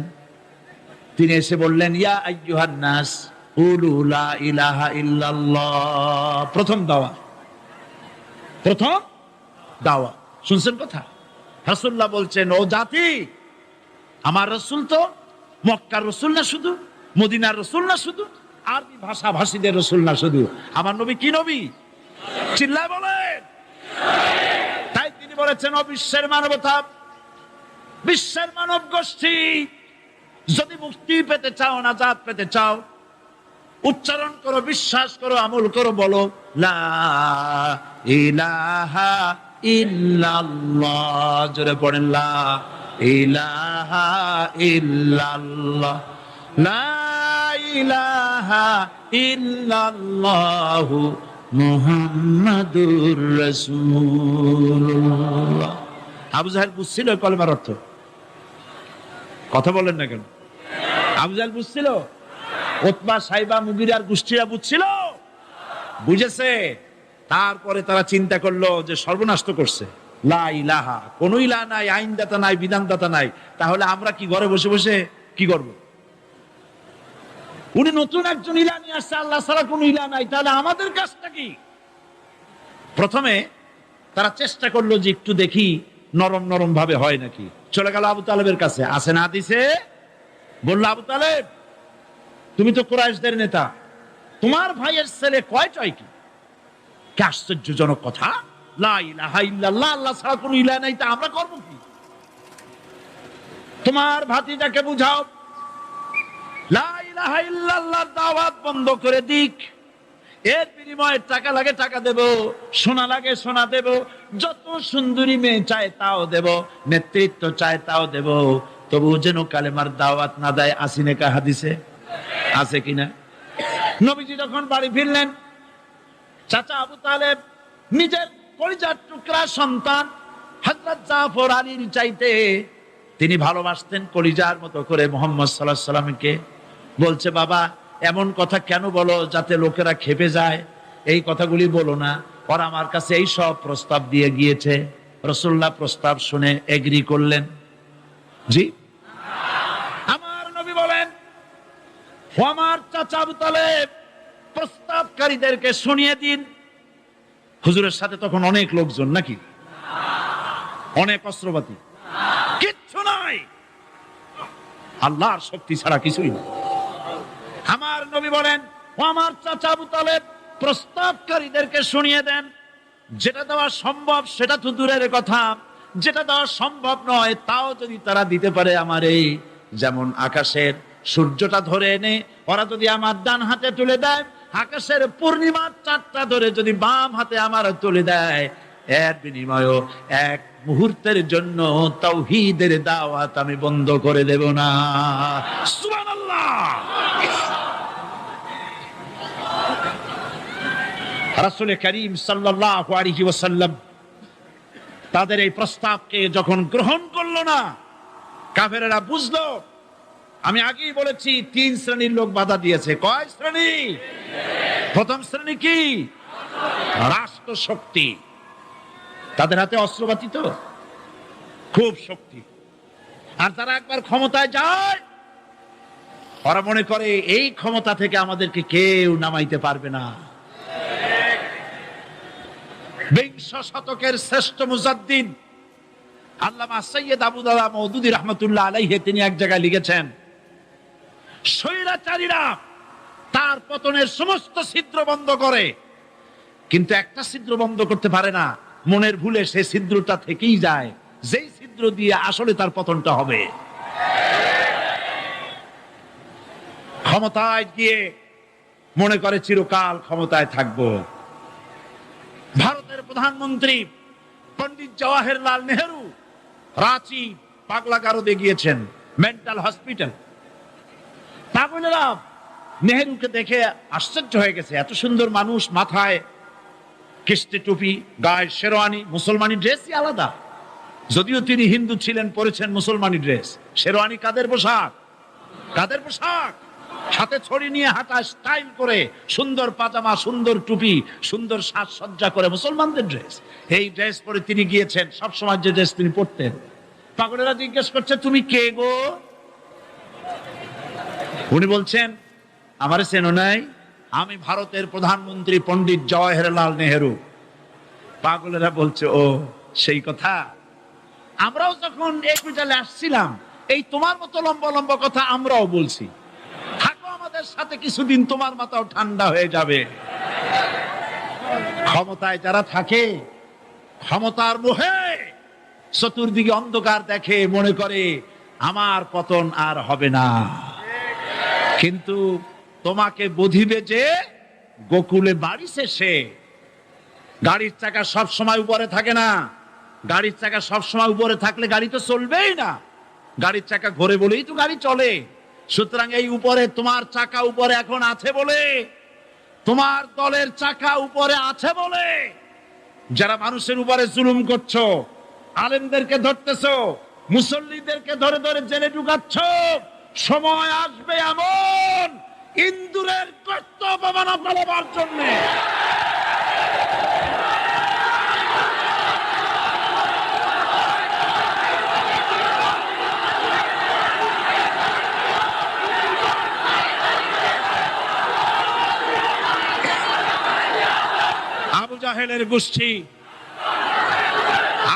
Speaker 1: তিনি এসে বললেন ইয়া আইয়ুহান নাস কুলু লা ইলাহা ইল্লাল্লাহ। প্রথম দাওয়া শুনছেন কথা? রাসূলুল্লাহ বলছেন ও জাতি, আমার রাসূল তো মক্কার রাসূল না শুধু, মদিনার রাসূল না শুধু, আরবি ভাষাভাষীদের রাসূল না শুধু, আমার নবী কি নবী? চিল্লায় বলেন। তাই তিনি বলেছেন ও বিশ্বের মানবতা, বিশ্বের মানব গোষ্ঠী, যদি মুক্তি পেতে চাও, নাজাত পেতে চাও, উচ্চারণ করো, বিশ্বাস করো, আমল করো, বলো লা ইলাহা ইল্লাল্লাহ। জোরে পড়েন লা ইলাহা ইল্লাল্লাহ, লা ইলাহা ইল্লাল্লাহু মুহাম্মাদুর রাসূলুল্লাহ। আবু জাহেল বুঝছিল কলেমার অর্থ? কথা বলেন না কেন? আবু জাহেল বুঝছিল? উতবা, সাইবা, মুগিরার গোষ্ঠীরা বুঝছিল? বুঝেছে। তারপরে তারা চিন্তা করলো যে সর্বনাশ তো করছে, লা ইলাহা, কোন ইলাহ নাই, আইনদাতা নাই, বিধানদাতা নাই, তাহলে আমরা কি ঘরে বসে বসে কি করব? উনি নতুন একজন ইলাহ নিয়ে আসছে, আল্লাহ ছাড়া কোন ইলাহ নাই, তাহলে আমাদের কাজটা কি? প্রথমে তারা চেষ্টা করলো যে একটু দেখি নরম নরম ভাবে হয় নাকি। চলে গেল আবু তালেবের কাছে, আসে না হাদিসে বলল আবু তালেব তুমি তো কুরাইশদের নেতা, তোমার ভাইয়ের ছেলে কয়টাই কি? কি আশ্চর্যজনক কথা, লা ইলাহা ইল্লাল্লাহ, আল্লাহ ছাড়া কোনো ইলাহ নাই, তা আমরা করব কি? তোমার ভাতিজাকে বুঝাও লা ইলাহা ইল্লাল্লাহ দাওয়াত বন্ধ করে দিক, এর বিনিময়ে টাকা লাগে টাকা দেব, সোনা লাগে সোনা দেব, যত সুন্দরী মেয়ে চায় তাও দেব, নেতৃত্ব চায় তাও দেব, তবু যেন কালেমার দাওয়াত না দেয়। আসিনে কা হাদিসে আছে কিনা? নবীজি যখন বাড়ি ফিরলেন, চাচা আবু তালেব নিজের কলিজার টুকরা সন্তান হযরত জাফর আলীর চাইতে তিনি ভালোবাসতেন কলিজার মতো করে মুহাম্মদ সাল্লাল্লাহু আলাইহি ওয়াসাল্লামকে। বলছে বাবা এমন কথা কেন বলো যাতে লোকেরা খেপে যায়, এই কথাগুলি বলো না, ওরা আমার কাছে এই সব প্রস্তাব দিয়ে গিয়েছে। রাসূলুল্লাহ প্রস্তাব শুনে এগ্রি করলেন। জি, আমার নবী বলেন ও আমার চাচা আবু তালেব প্রস্তাবকারীদেরকে শুনিয়ে দিন। হুজুরের সাথে তখন অনেক লোকজন নাকি, অনেক অস্ত্রপাতি, কিচ্ছু নাই, আল্লাহর শক্তি ছাড়া কিছুই না। আমার নবী বলেন ও আমার চাচা আবু তালেব প্রস্তাবকারীদেরকে শুনিয়ে দেন, যেটা দেওয়া সম্ভব সেটা তো দূরের কথা, যেটা দেওয়া সম্ভব নয় তাও যদি তারা দিতে পারে আমার এই, যেমন আকাশের সূর্যটা ধরে এনে ওরা যদি আমার ডান হাতে তুলে দেয়, আকাশের পূর্ণিমার চাঁদটা ধরে যদি বাম হাতে আমার তুলে দেয়, এর বিনিময়ে এক মুহূর্তের জন্য তাওহীদের দাওয়াত আমি বন্ধ করে দেব না। সুবহানাল্লাহ। রাসূল করিম সাল্লাল্লাহু আলাইহি ওয়াসাল্লাম তাদের এই প্রস্তাবকে যখন গ্রহণ করলো না, কাফেরেরা বুঝলো, আমি আগেই বলেছি 3 শ্রেণীর লোক বাধা দিয়েছে। কয় শ্রেণী? প্রথম শ্রেণী কি? রাষ্ট্র শক্তি, তাদের হাতে অস্ত্রপাতি তো খুব শক্তি। আর তারা একবার ক্ষমতায় যায়, ওরা মনে করে এই ক্ষমতা থেকে আমাদেরকে কেউ নামাইতে পারবে না। বিংশ শতকের শ্রেষ্ঠ মুজাদ্দিদ আল্লামা সৈয়দ আবুদাল্লাহ মওদুদী রাহমাতুল্লাহ আলাইহি তিনি এক জায়গায় লিখেছেন, স্বৈরাচারীরা তার পতনের সমস্ত ছিদ্র বন্ধ করে, কিন্তু একটা ছিদ্র বন্ধ করতে পারে না, মনের ভুলে সেই ছিদ্রটা থেকেই যায়, যেই ছিদ্র দিয়ে আসলে তার পতনটা হবে। ক্ষমতায় গিয়ে মনে করে চিরকাল ক্ষমতায় থাকবো। ভারতের প্রধানমন্ত্রী পণ্ডিত জওয়াহরলাল নেহেরু রাঁচি পাগলাগারদে গিয়েছেন, মেন্টাল হসপিটাল। পাগলেরা নেহেরুকে দেখে আশ্চর্য হয়ে গেছে, এত সুন্দর মানুষ, মাথায় কিস্তি টুপি, গায়ে শেরওয়ানি, মুসলমানি ড্রেসই আলাদা। যদিও তিনি হিন্দু ছিলেন, পরেছেন মুসলমানি ড্রেস। শেরওয়ানি কাদের পোশাক? কাদের পোশাক? হাতে ছড়ি নিয়ে হাঁটা, স্টাইল করে, সুন্দর পাজামা, সুন্দর টুপি, সুন্দর সাজসজ্জা করে, মুসলমানদের ড্রেস। এই ড্রেস পরে তিনি গিয়েছেন, সবসময় যে ড্রেস তিনি পরতেন। পাগলেরা জিজ্ঞেস করছে, তুমি কে গো? উনি বলছেন, আমারে চেনো নাই? আমি ভারতের প্রধানমন্ত্রী পণ্ডিত জওয়াহরলাল নেহেরু। পাগলেরা বলছে, ও সেই কথা। আমরাও যখন একুইটালে আসছিলাম, এই তোমার মতো লম্বা লম্বা কথা আমরাও বলছি। থাকো আমাদের সাথে কিছুদিন, তোমার মাথাও ঠান্ডা হয়ে যাবে। ক্ষমতায় যারা থাকে, ক্ষমতার মোহে চতুর্দিকে অন্ধকার দেখে, মনে করে আমার পতন আর হবে না। কিন্তু তোমাকে বুঝিবে যে গোকুলে বাড়ি শেষে। গাড়ির চাকা সব সময় উপরে থাকে না। গাড়ির চাকা সব সময় উপরে থাকলে গাড়ি তো চলবেই না। গাড়ির চাকা ঘোরে বলেই তো গাড়ি চলে। সুতরাং এই উপরে, তোমার চাকা উপরে এখন আছে বলে, তোমার দলের চাকা উপরে আছে বলে যারা মানুষের উপরে জুলুম করছো, আলেমদেরকে ধরতেছো, মুসল্লিদেরকে ধরে ধরে জেলে ঢুকাচ্ছ, সময় আসবে এমন ইন্দুরের গর্ত অপমানা ফেলাবার জন্য। আবু জাহেলের গোষ্ঠী,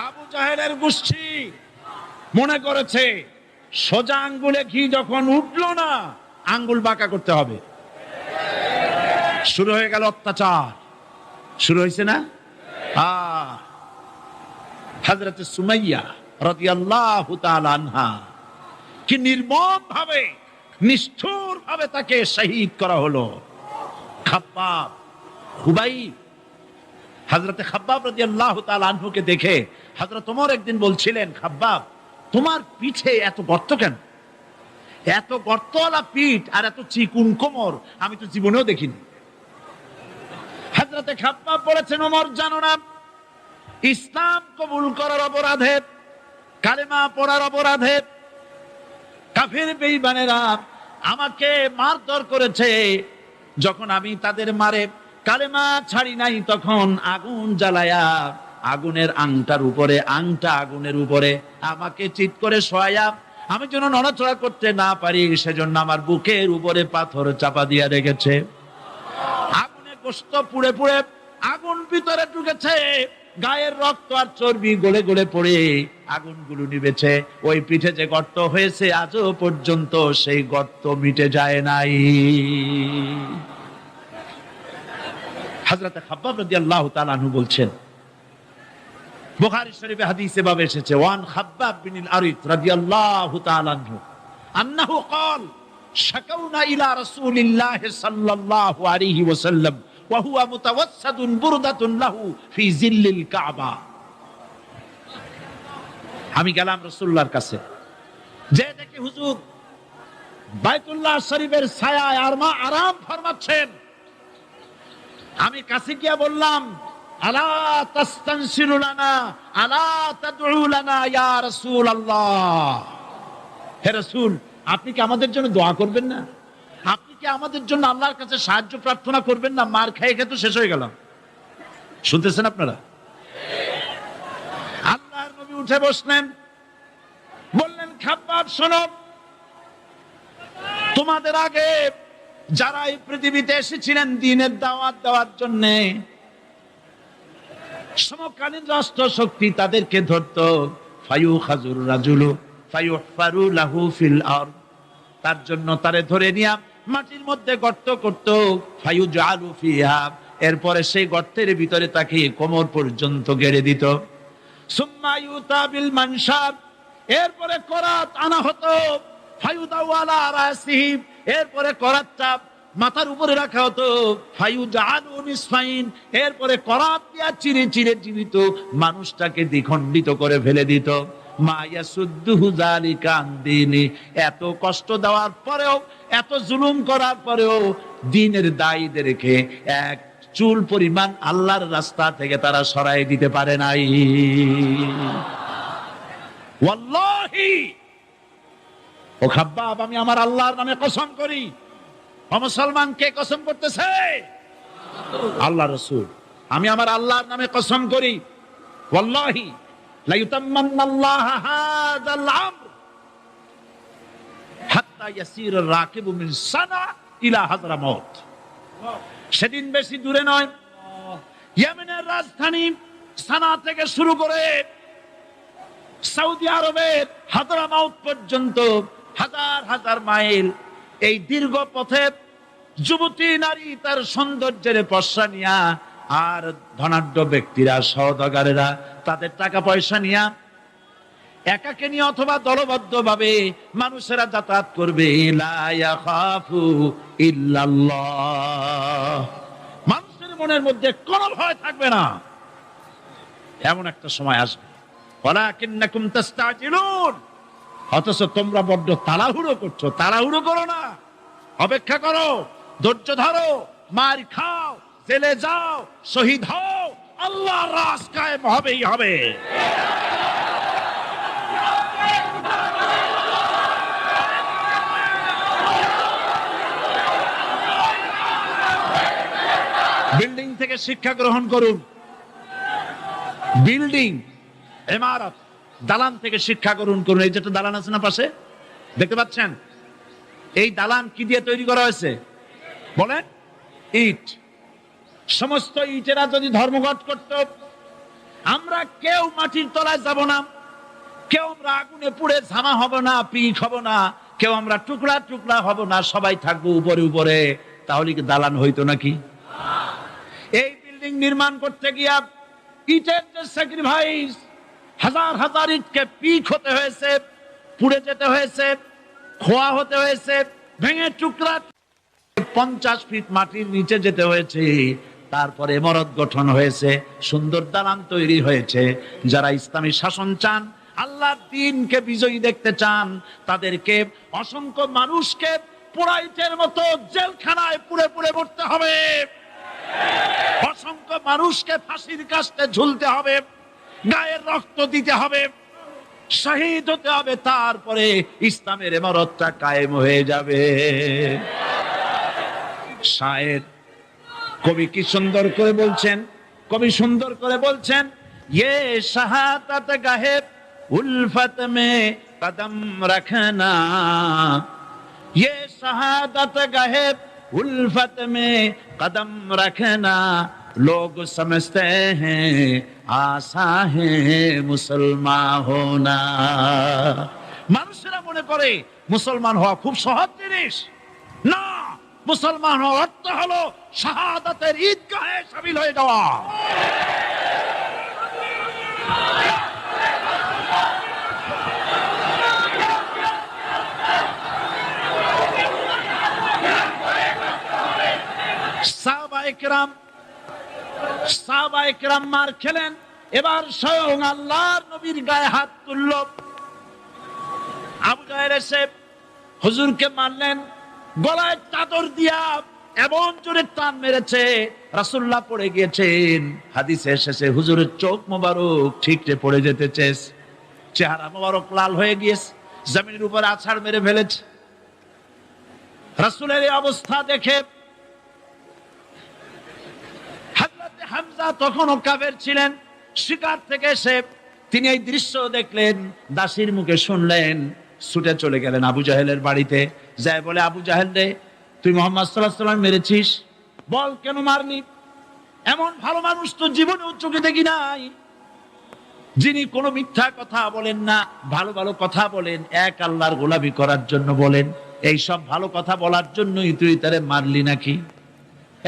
Speaker 1: আবু জাহেলের গোষ্ঠী মনে করেছে সোজা আঙ্গুলে ঘি যখন উঠলো না, আঙ্গুল বাঁকা করতে হবে। শুরু হয়ে গেল অত্যাচার, শুরু হয়েছে না? হযরত সুমাইয়া রাদিয়াল্লাহু তাআলা আনহা কি নির্মম ভাবে, নিষ্ঠুর ভাবে তাকে শহীদ করা হলো। খাব্বাব, খুবাইব, হযরত খাব্বাব রাদিয়াল্লাহু তাআলা আনহুকে দেখে হযরত ওমর একদিন বলছিলেন, খাব্বাব তোমার পিঠে এত গর্ত কেন? এত গর্তওয়ালা পিঠ আর এত চিকুন কোমর আমি তো জীবনেও দেখিনি। হযরত খাব্বাব বলেছেন, ওমর জানো না, ইসলাম কবুল করার অপরাধে, কালেমা পড়ার অপরাধে কাফির বেঈমানেরা আমাকে মারধর করেছে। যখন আমি তাদের মারে কালেমা ছাড়ি নাই, তখন আগুন জ্বালায়া, আগুনের আংটার উপরে, আংটা আগুনের উপরে আমাকে চিৎ করে শোয়ায়া, আমি যেন নড়াচড়া করতে না পারি সেজন্য আমার বুকের উপরে পাথর চাপা দিয়া রেখেছে। আগুনে গোশত পুড়ে পুড়ে আগুন ভিতরে ঢুকেছে, গায়ের রক্ত আর চর্বি গলে গলে পড়ে আগুনগুলো নিভেছে। ওই পিঠে যে গর্ত হয়েছে আজও পর্যন্ত সেই গর্ত মিটে যায় নাই। হযরত খাব্বাব রাদিয়াল্লাহু তাআলা আনহু বলছেন, বুখারী শরীফে হাদিসে ভাবে এসেছে, ওয়ান খাব্বাব বিন আরিত রাদিয়াল্লাহু তাআলা আনহু আন্নাহু ক্বাল শাকাউনা ইলা রাসূলিল্লাহি সাল্লাল্লাহু আলাইহি ওয়াসাল্লাম ওয়া হুয়া মুতাওয়াসসাদুন বুরদাতুন লাহু ফি জিল্লিল কাবা। আমি গেলাম রাসূলুল্লাহর কাছে, যে দেখি হুজুর বাইতুল্লাহ শরীফের ছায়ায় আরাম ফরমাচ্ছেন। আমি কাছে গিয়ে বললাম, আলা তাস্তানসিরু লানা, আলা তাদউ লানা ইয়া রাসূলুল্লাহ। হে রাসূল, আপনি কি আমাদের জন্য দোয়া করবেন না? আপনি কি আমাদের জন্য আল্লাহর কাছে সাহায্য প্রার্থনা করবেন না? মার খেয়ে খেয়ে তো শেষ হয়ে গেলাম, শুনতেছেন আপনারা? আল্লাহর নবী উঠে বসলেন, বললেন, খাব্বাব শোনো, তোমাদের আগে যারা এই পৃথিবীতে এসেছিলেন দ্বীনের দাওয়াত দেওয়ার জন্য, সমকালীন রাষ্ট্র শক্তি তাদেরকে ধরতো, ফায়ুখাজুর রাজুলু ফায়ুহফারু লাহু ফিল আরদ, তার জন্য তারে ধরে নিয়া মাটির মধ্যে গর্ত করত, ফায়ুজআলু ফিহা, এরপরে সেই গর্তের ভিতরে তাকে কোমর পর্যন্ত গেড়ে দিত, সুম্মা ইউতা বিল মানশাব, এরপরে করাত আনা হতো, ফায়ুদাউ আলা রাসিহি, এরপরে করাতটা মাথার উপরে রাখা হতো, ফায়ুজআলু নিসফাইন, এরপরে করাত দিয়া চিরে চিরে জীবিত মানুষটাকে দ্বিখণ্ডিত করে ফেলে দিত। মা ইয়াসুদ্দুহু যালিকা আন দীনি, এত কষ্ট দেওয়ার পরেও, এত জুলুম করার পরেও দ্বীনের দায়ীদেরকে এক চুল পরিমাণ আল্লাহর রাস্তা থেকে তারা সরাই দিতে পারে নাই। ওয়াল্লাহি, ও খাব্বাব, আমি আমার আল্লাহর নামে কসম করি। ও মুসলমান, কে কসম করতেছে? আল্লাহ রাসূল। আমি আমার আল্লাহর নামে কসম করি, ওয়াল্লাহি লা ইউতাম্মান্নাল্লাহু হাযাল আমর হাত্তা ইয়াসির আর-রাকিবু মিন সানা ইলা হাযরামাউত। সেদিন বেশি দূরে নয়, ইয়েমেনের রাজধানী সানা থেকে শুরু করে সৌদি আরবের হাযরামাউত পর্যন্ত হাজার হাজার মাইল, এই দীর্ঘ পথে যুবতী নারী তার সৌন্দর্যের পশ্চা নিয়া, আর ধনাঢ্য ব্যক্তিরা, সওদাগরেরা তাদের টাকা পয়সা নিয়া একাকে নিয়ে অথবা দলবদ্ধ ভাবে মানুষেরা যাতায়াত করবে। লা ইয়াখাফু ইল্লাল্লাহ, মানুষের মনের মধ্যে কোনো ভয় থাকবে না। এমন একটা সময় আসবে, ওয়ালাকিন্নাকুম তাস্তাজিলুন, অথচ তোমরা বড্ড তাড়াহুড়ো করছো। তাড়াহুড়ো করো না, অপেক্ষা করো, ধৈর্য ধরো, মার খাও, জেলে যাও, শহীদ হও, আল্লাহর রাজ কায়েম হবেই হবে। বিল্ডিং থেকে শিক্ষা গ্রহণ করুন, বিল্ডিং, ইমারত, দালান থেকে শিক্ষা গ্রহণ করুন। এই যেটা দালান আছে না পাশে, দেখতে পাচ্ছেন? এই দালান কি দিয়ে তৈরি করা হয়েছে বলেন? ইট। সমস্ত ইটেরা যদি ধর্মঘট করত, আমরা কেউ মাটির তলায় যাব না, কেউ আমরা আগুনে পুড়ে ঝামা হব না, পিঠ হব না, কেউ আমরা টুকরা টুকরা হব না, সবাই থাকবো উপরে উপরে, তাহলে কি দালান হইতো নাকি? এই বিল্ডিং নির্মাণ করতে গিয়া ইটের যে স্যাক্রিফাইস, হাজার হাজার ইটকে পিক হতে হয়েছে, পুড়ে যেতে হয়েছে, খোয়া হতে হয়েছে, ভেঙে টুকরা 50 ফিট মাটির নিচে যেতে হয়েছে, তারপরে ইমারত গঠন হয়েছে, সুন্দর দালান তৈরি হয়েছে। যারা ইসলামী শাসন চান, আল্লাহর দ্বীনকে বিজয়ী দেখতে চান, তাদেরকে অসংখ্য মানুষকে পোড়াইটের মতো জেলখানায় পুড়ে পুড়ে মরতে হবে, অসংখ্য মানুষকে ফাঁসির কাস্তে ঝুলতে হবে, গায়ের রক্ত দিতে হবে, শহীদ হতে হবে, তারপরে ইসলামের ইমারতটা কায়েম হয়ে যাবে। শায়ের, কবি কি সুন্দর করে বলছেন, কবি সুন্দর করে বলছেন, ये शहादत गाहे उल्फत में कदम रखना, ये शहादत गाहे उल्फत में कदम रखना, लोग समझते हैं आसा है मुसलमान होना। মানুষেরা মনে করে মুসলমান হওয়া খুব সহজ জিনিস। না, মুসলমান হওয়ার অর্থ হলো শাহাদাতের ঈদগাহে শামিল হয়ে যাওয়া। সাহাবায়ে কেরাম মার খেলেন, এবার স্বয়ং আল্লাহর নবীর গায়ে হাত তুলল। আবু জাহেল এসে হুজুরকে মারলেন, গলায় চাদর দিয়া এমন জোরে টান মেরেছে, রাসূলুল্লাহ পড়ে গিয়েছেন। হাদিসে এসেছে হুজুরের চোখ মোবারক ঠিকরে পড়ে যেতেছে, চেহারা মোবারক লাল হয়ে গিয়েছে, জমিনের উপর আছাড় মেরে ফেলেছে। রাসূলের এই অবস্থা দেখে হযরত হযরত হামজা তখনও কাফের ছিলেন। শিকার থেকে এসে তিনি এই দৃশ্য দেখলেন, দাসীর মুখে শুনলেন, ছুটে চলে গেলেন আবু জাহেলের বাড়িতে। যায় বলে, আবু জাহেল রে, তুই মুহাম্মদ সাল্লাল্লাহু আলাইহি ওয়াসাল্লাম মেরেছিস, বল কেন মারলি? এমন ভালো মানুষ তো জীবনে চোখে দেখি নাই, যিনি কোনো মিথ্যা কথা বলেন না, ভালো ভালো কথা বলেন, এক আল্লাহর গোলামি করার জন্য বলেন। এই সব ভালো কথা বলার জন্যই তুই তারে মারলি নাকি?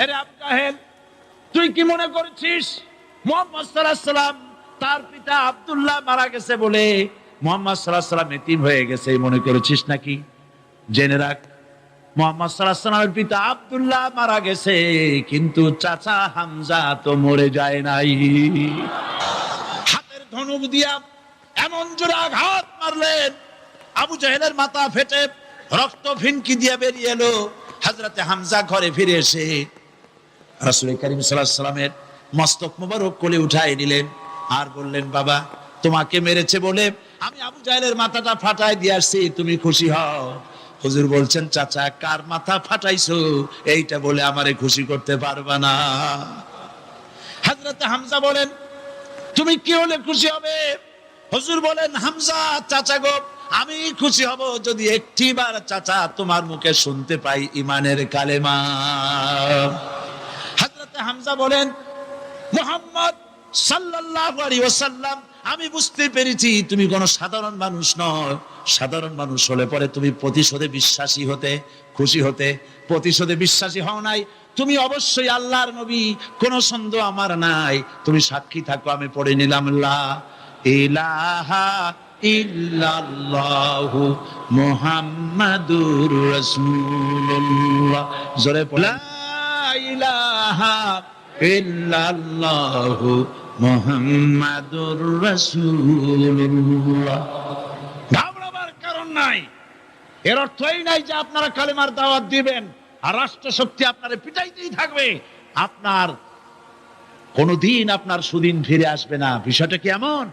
Speaker 1: আরে আবু জাহেল, তুই কি মনে করছিস মুহাম্মদ সাল্লাল্লাহু আলাইহি ওয়াসাল্লাম তার পিতা আব্দুল্লাহ মারা গেছে বলে মুহাম্মদ সাল্লাল্লাহু আলাইহি ওয়াসাল্লাম এতিম হয়ে গেছে মনে করেছিস নাকি? জেনে রাখ, মুহাম্মদ সাল্লাল্লাহু আলাইহি ওয়াসাল্লামের পিতা আব্দুল্লাহ মারা গেছে, কিন্তু চাচা হামজা তো মরে যায় নাই। হাতের ধনুক দিয়া এমন জোরে আঘাত মারলেন, আবু জাহেলের মাথা ফেটে রক্ত ফিনকি দিয়ে বেরিয়ে এলো। হযরতে হামজা ঘরে ফিরে এসে রাসূল করিম সাল্লাল্লাহু আলাইহি ওয়াসাল্লামের মস্তক মোবারক কোলে উঠায় নিলেন আর বললেন, বাবা, তোমাকে মেরেছে বলে আমি আবু জাহেলের মাথাটা ফাটায় দিয়ে আসছি, তুমি খুশি হও। হুজুর বলছেন, চাচা, কার মাথা ফাটাইছো এইটা বলে আমারে খুশি করতে পারবা না। হযরতে হামজা বলেন, তুমি কি হলে খুশি হবে? হুজুর বলেন, হামজা চাচা গো, আমি খুশি হব যদি একটিবার চাচা তোমার মুখে শুনতে পাই ঈমানের কালেমা। হযরতে হামজা বলেন, মুহাম্মদ সাল্লাল্লাহু আলাইহি ওয়াসাল্লাম, আমি বুঝতে পেরেছি তুমি কোনো সাধারণ মানুষ নও। সাধারণ মানুষ হলে পরে তুমি প্রতিশোধে বিশ্বাসী হতে, খুশি হতে। প্রতিশোধে বিশ্বাসী হও নাই, তুমি অবশ্যই আল্লাহর নবী, কোনো সন্দেহ আমার নাই। তুমি সাক্ষী থাকো, আমি পড়ে নিলাম, লা ইলাহা ইল্লাল্লাহু মুহাম্মাদুর রাসূলুল্লাহ। জোরে পড়ে, লা ইলাহা ইল্লাল্লাহু মুহাম্মাদুর রাসূলুল্লাহ। ঘাবড়াবার কারণ নাই। এর অর্থ এই নাই যে আপনারা কালেমার দাওয়াত দিবেন আর রাষ্ট্রশক্তি আপনারে পিটাইতেই থাকবে, আপনার কোনদিন আপনার সুদিন ফিরে আসবে না। বিষয়টা কি এমন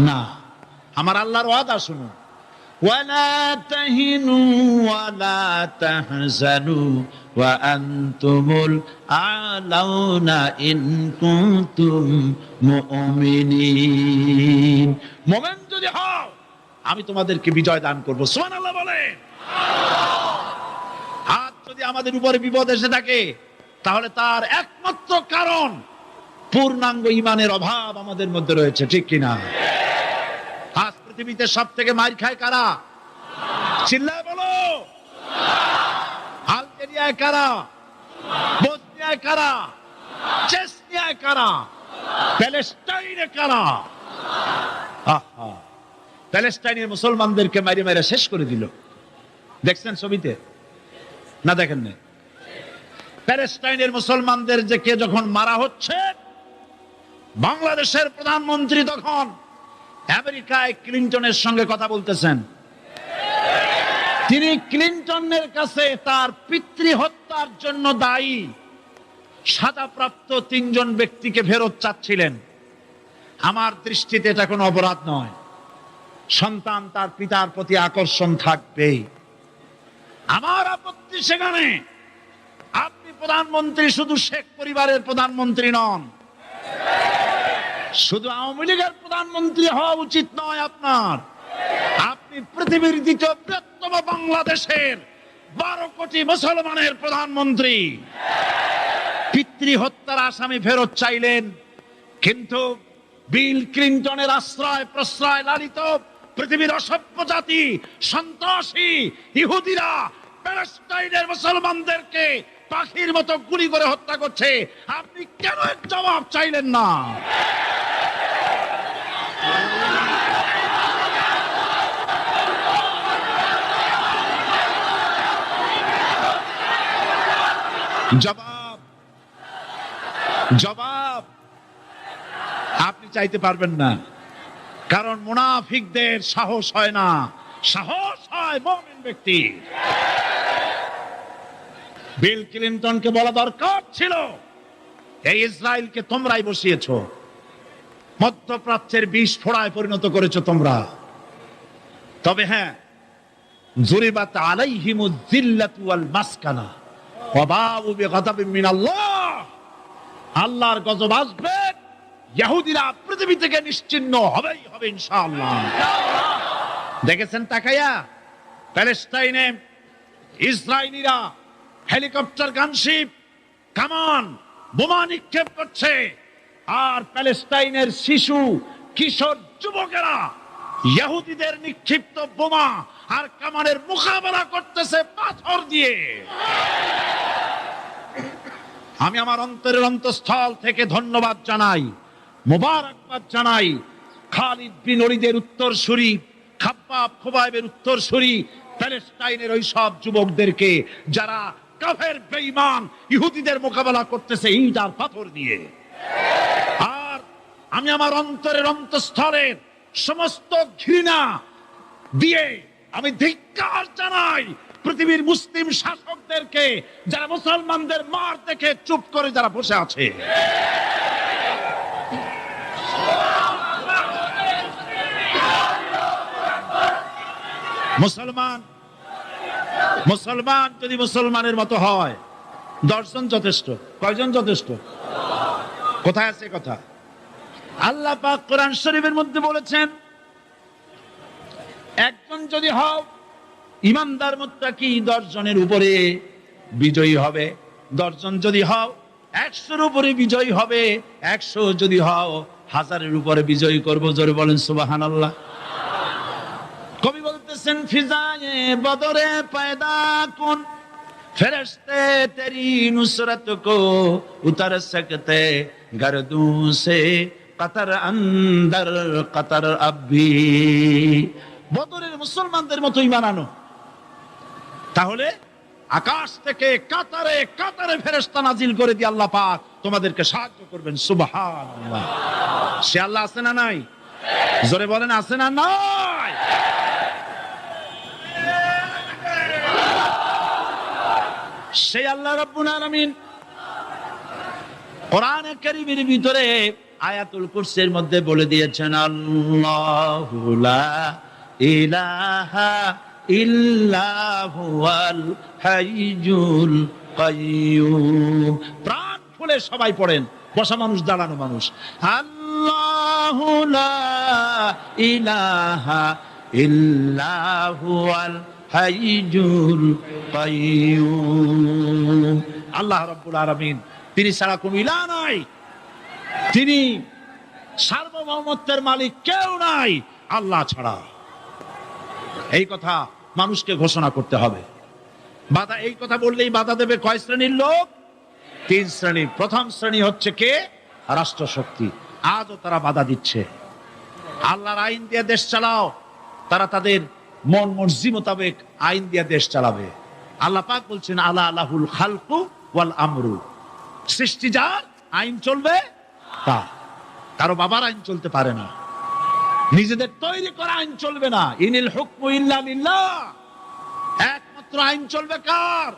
Speaker 1: না? আমার আল্লাহর ওয়াদা শুনুন, ওয়ালা তাহিনু ওয়ালা তাহজানু ওয়া আনতুমুল আলাউনা ইন কুনতুম মুমিনিন। মুমিন যদি হও, আমি তোমাদেরকে বিজয় দান করব। সুবহানাল্লাহ বলেন। আজ যদি আমাদের উপরে বিপদ এসে থাকে, তাহলে তার একমাত্র কারণ পূর্ণাঙ্গ ঈমানের অভাব আমাদের মধ্যে রয়েছে, ঠিক কিনা? আজ পৃথিবীতে সব থেকে মার খায় কারা? চিল্লায় বলো। আলজেরিয়ায় কারা? বসনিয়ায় কারা? চেচনিয়ায় কারা? প্যালেস্টাইনে কারা? প্যালেস্টাইনের মুসলমানদেরকে মারি মারি শেষ করে দিল। দেখছেন ছবিতে না? দেখেন না? প্যালেস্টাইনের মুসলমানদের যে কে যখন মারা হচ্ছে, বাংলাদেশের প্রধানমন্ত্রী তখন আমেরিকায় ক্লিনটনের সঙ্গে কথা বলতেছেন। তিনি ক্লিনটনের কাছে তার পিতৃ হত্যার জন্য দায়ী সাজাপ্রাপ্ত 3 জন ব্যক্তিকে ফেরত চাচ্ছিলেন। আমার দৃষ্টিতে এটা কোনো অপরাধ নয়। সন্তান তার পিতার প্রতি আকর্ষণ থাকবেই। আমার আপত্তি সেখানে আপনি প্রধানমন্ত্রী শুধু শেখ পরিবারের প্রধানমন্ত্রী নন, শুধু আওয়ামী লীগের প্রধানমন্ত্রী হওয়া উচিত নয় আপনার। আপনি পৃথিবীর দ্বিতীয় বৃহত্তম বাংলাদেশের 12 কোটি মুসলমানের প্রধানমন্ত্রী। পিতৃ হত্যার আসামি ফেরত চাইলেন, কিন্তু বিল ক্লিনটনের আশ্রয় প্রশ্রয় লালিত পৃথিবীর অসভ্য জাতি সন্ত্রাসী ইহুদিরা প্যালেস্টাইনের মুসলমানদেরকে পাখির মতো গুলি করে হত্যা করছে। আপনি কেন এর জবাব চাইলেন না? জবাব আপনি চাইতে পারবেন না, কারণ মুনাফিকদের সাহস হয় না, সাহস হয় মুমিন ব্যক্তির। বিল ক্লিনটনকে বলা দরকার ছিল, এই ইসরায়েলকে তোমরাই বসিয়েছো, মধ্যপ্রাচ্যের বিষ ফোড়ায় পরিণত করেছো তোমরা। তবে হ্যাঁ, জুরিবাত আলাইহিমুজ জিল্লাতু ওয়াল মাসকানা ওয়া বাউ বিগাদাবিন মিনাল্লাহ। আল্লাহর গজব আসবে, ইহুদিরা পৃথিবী থেকে নিশ্চিহ্ন হবেই হবে ইনশাআল্লাহ। দেখেছেন তাকাইয়া প্যালেস্টাইনে ইসরায়েলিরা হেলিকপ্টার, গানশিপ, কামান, বোমা নিক্ষেপ করছে, আর প্যালেস্টাইনের শিশু, কিশোর, যুবকেরা ইহুদিদের নিক্ষিপ্ত বোমা আর কামানের মোকাবেলা করতেছে পাথর দিয়ে। আমি আমার অন্তরের অন্তঃস্থল থেকে ধন্যবাদ জানাই, মোবারকবাদ জানাই খালিদ বিন ওলীদের উত্তরসূরি, খাব্বাব খুবাইবের উত্তরসূরি প্যালেস্টাইনের ওই সব যুবকদেরকে যারা কাফের বেঈমান ইহুদিদের মোকাবেলা করতেছে ইট আর পাথর দিয়ে। আর আমি আমার অন্তরের অন্তঃস্থলের সমস্ত ঘৃণা দিয়ে আমি ধিক্কার জানাই পৃথিবীর মুসলিম শাসকদেরকে, যারা মুসলমানদের মার দেখে চুপ করে যারা বসে আছে। মুসলমান যদি মুসলমানের মতো হয়, 10 জন যথেষ্ট। কয়জন যথেষ্ট? কোথায় আছে কথা? আল্লাহ পাক কোরআন শরীফের মধ্যে বলেছেন, একজন যদি হও ইমানদার মুত্তাকি 10 জনের উপরে বিজয়ী হবে। 10 জন যদি হও 100-এর উপরে বিজয়ী হবে। 100 যদি হও 1000-এর উপরে বিজয়ী করবো। জোরে বলেন সুবহানাল্লাহ। কবি বলতেছেন, ফিজায়ে বদরে পয়দা কুন ফেরেশতে তেরি নুসরত কো উতার সকতে গর্দু সে কতর আন্দর কতর আবি। বদরের মুসলমানদের মতো ঈমান আনো, তাহলে আকাশ থেকে কাতারে কাতারে ফেরেশতা নাজিল করে দিয়ে আল্লাহ পাক তোমাদেরকে সাহায্য করবেন। সুবহানাল্লাহ। সে আল্লাহ আছে না নাই? জোরে বলেন আছে না নাই? সেই আল্লাহ রাব্বুল আলামিন কোরআনে কারীমের ভিতরে আয়াতুল কুরসির মধ্যে বলে দিয়েছেন, আল্লাহু লা ইলাহা ইল্লা হুয়াল হাইয়ুল কাইয়্যুম। প্রাণ খুলে সবাই পড়েন, বসা মানুষ, দাঁড়ানো মানুষ। আল্লাহু লা ইলাহা ইল্লা হুয়াল হাইয়ুল কাইয়্যুম। আল্লাহ রাব্বুল আলামিন, তিনি ছাড়া কোনো ইলাহ নাই, তিনি সার্বভৌমত্বের মালিক, কেউ নাই আল্লাহ ছাড়া। এই কথা মানুষকে ঘোষণা করতে হবে। বাধা, এই কথা বললেই বাধা দেবে কয় শ্রেণীর লোক? 3 শ্রেণীর। প্রথম শ্রেণী হচ্ছে কে? রাষ্ট্রশক্তি। আজও তারা বাধা দিচ্ছে। আল্লাহর আইন দিয়ে দেশ চালাও, তারা তাদের মন মর্জি মোতাবেক আইন দিয়ে দেশ চালাবে। আল্লাহ পাক বলছেন, আলা আলাহুল খালকু ওয়াল আমরু। সৃষ্টি যার, আইন চলবে তা। কারো বাবার আইন চলতে পারে না, নিজেদের তৈরি করা আইন চলবে না। ইনিল হুকমু ইল্লা লিল্লাহ। একমাত্র আইন চলবে কার?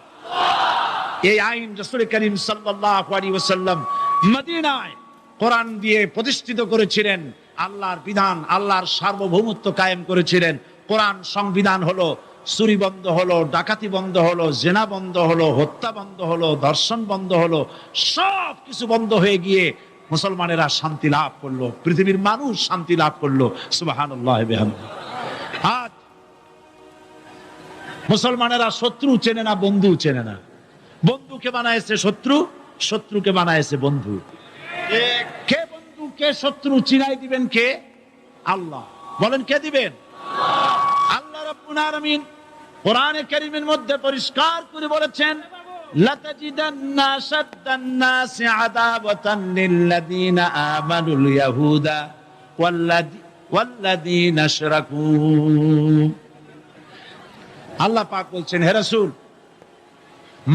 Speaker 1: এই আইন রাসূল করিম সাল্লাল্লাহু আলাইহি ওয়াসাল্লাম মদিনায় কোরআন দিয়ে প্রতিষ্ঠিত করেছিলেন। আল্লাহর বিধান, আল্লাহর সার্বভৌমত্ব কায়েম করেছিলেন। কোরআন সংবিধান হলো, চুরি বন্ধ হলো, ডাকাতি বন্ধ হলো, জেনা বন্ধ হলো, হত্যা বন্ধ হলো, ধর্ষণ বন্ধ হলো, সব কিছু বন্ধ হয়ে গিয়ে মুসলমানেরা শান্তি লাভ করলো, পৃথিবীর মানুষ শান্তি লাভ করলো। সুবহানাল্লাহ বিহামদিহি। আজ মুসলমানেরা শত্রু চেনে না, বন্ধু চেনে না। বন্ধুকে বানায়েছে শত্রু, শত্রুকে বানায়েছে বন্ধু। কে বন্ধু কে শত্রু চিনাই দিবেন কে? আল্লাহ। বলেন কে দিবেন? আল্লাহ রাব্বুল আলামিন কোরআনে কারীমের মধ্যে পরিষ্কার করে বলেছেন, লাতাজিদান্না শাদ্দান নাসি আদাওয়াতান লিল্লাযীনা আমানুল ইয়াহুদা ওয়াল্লাযীনা আশরাকু। আল্লাহ পাক বলছেন, হে রাসূল,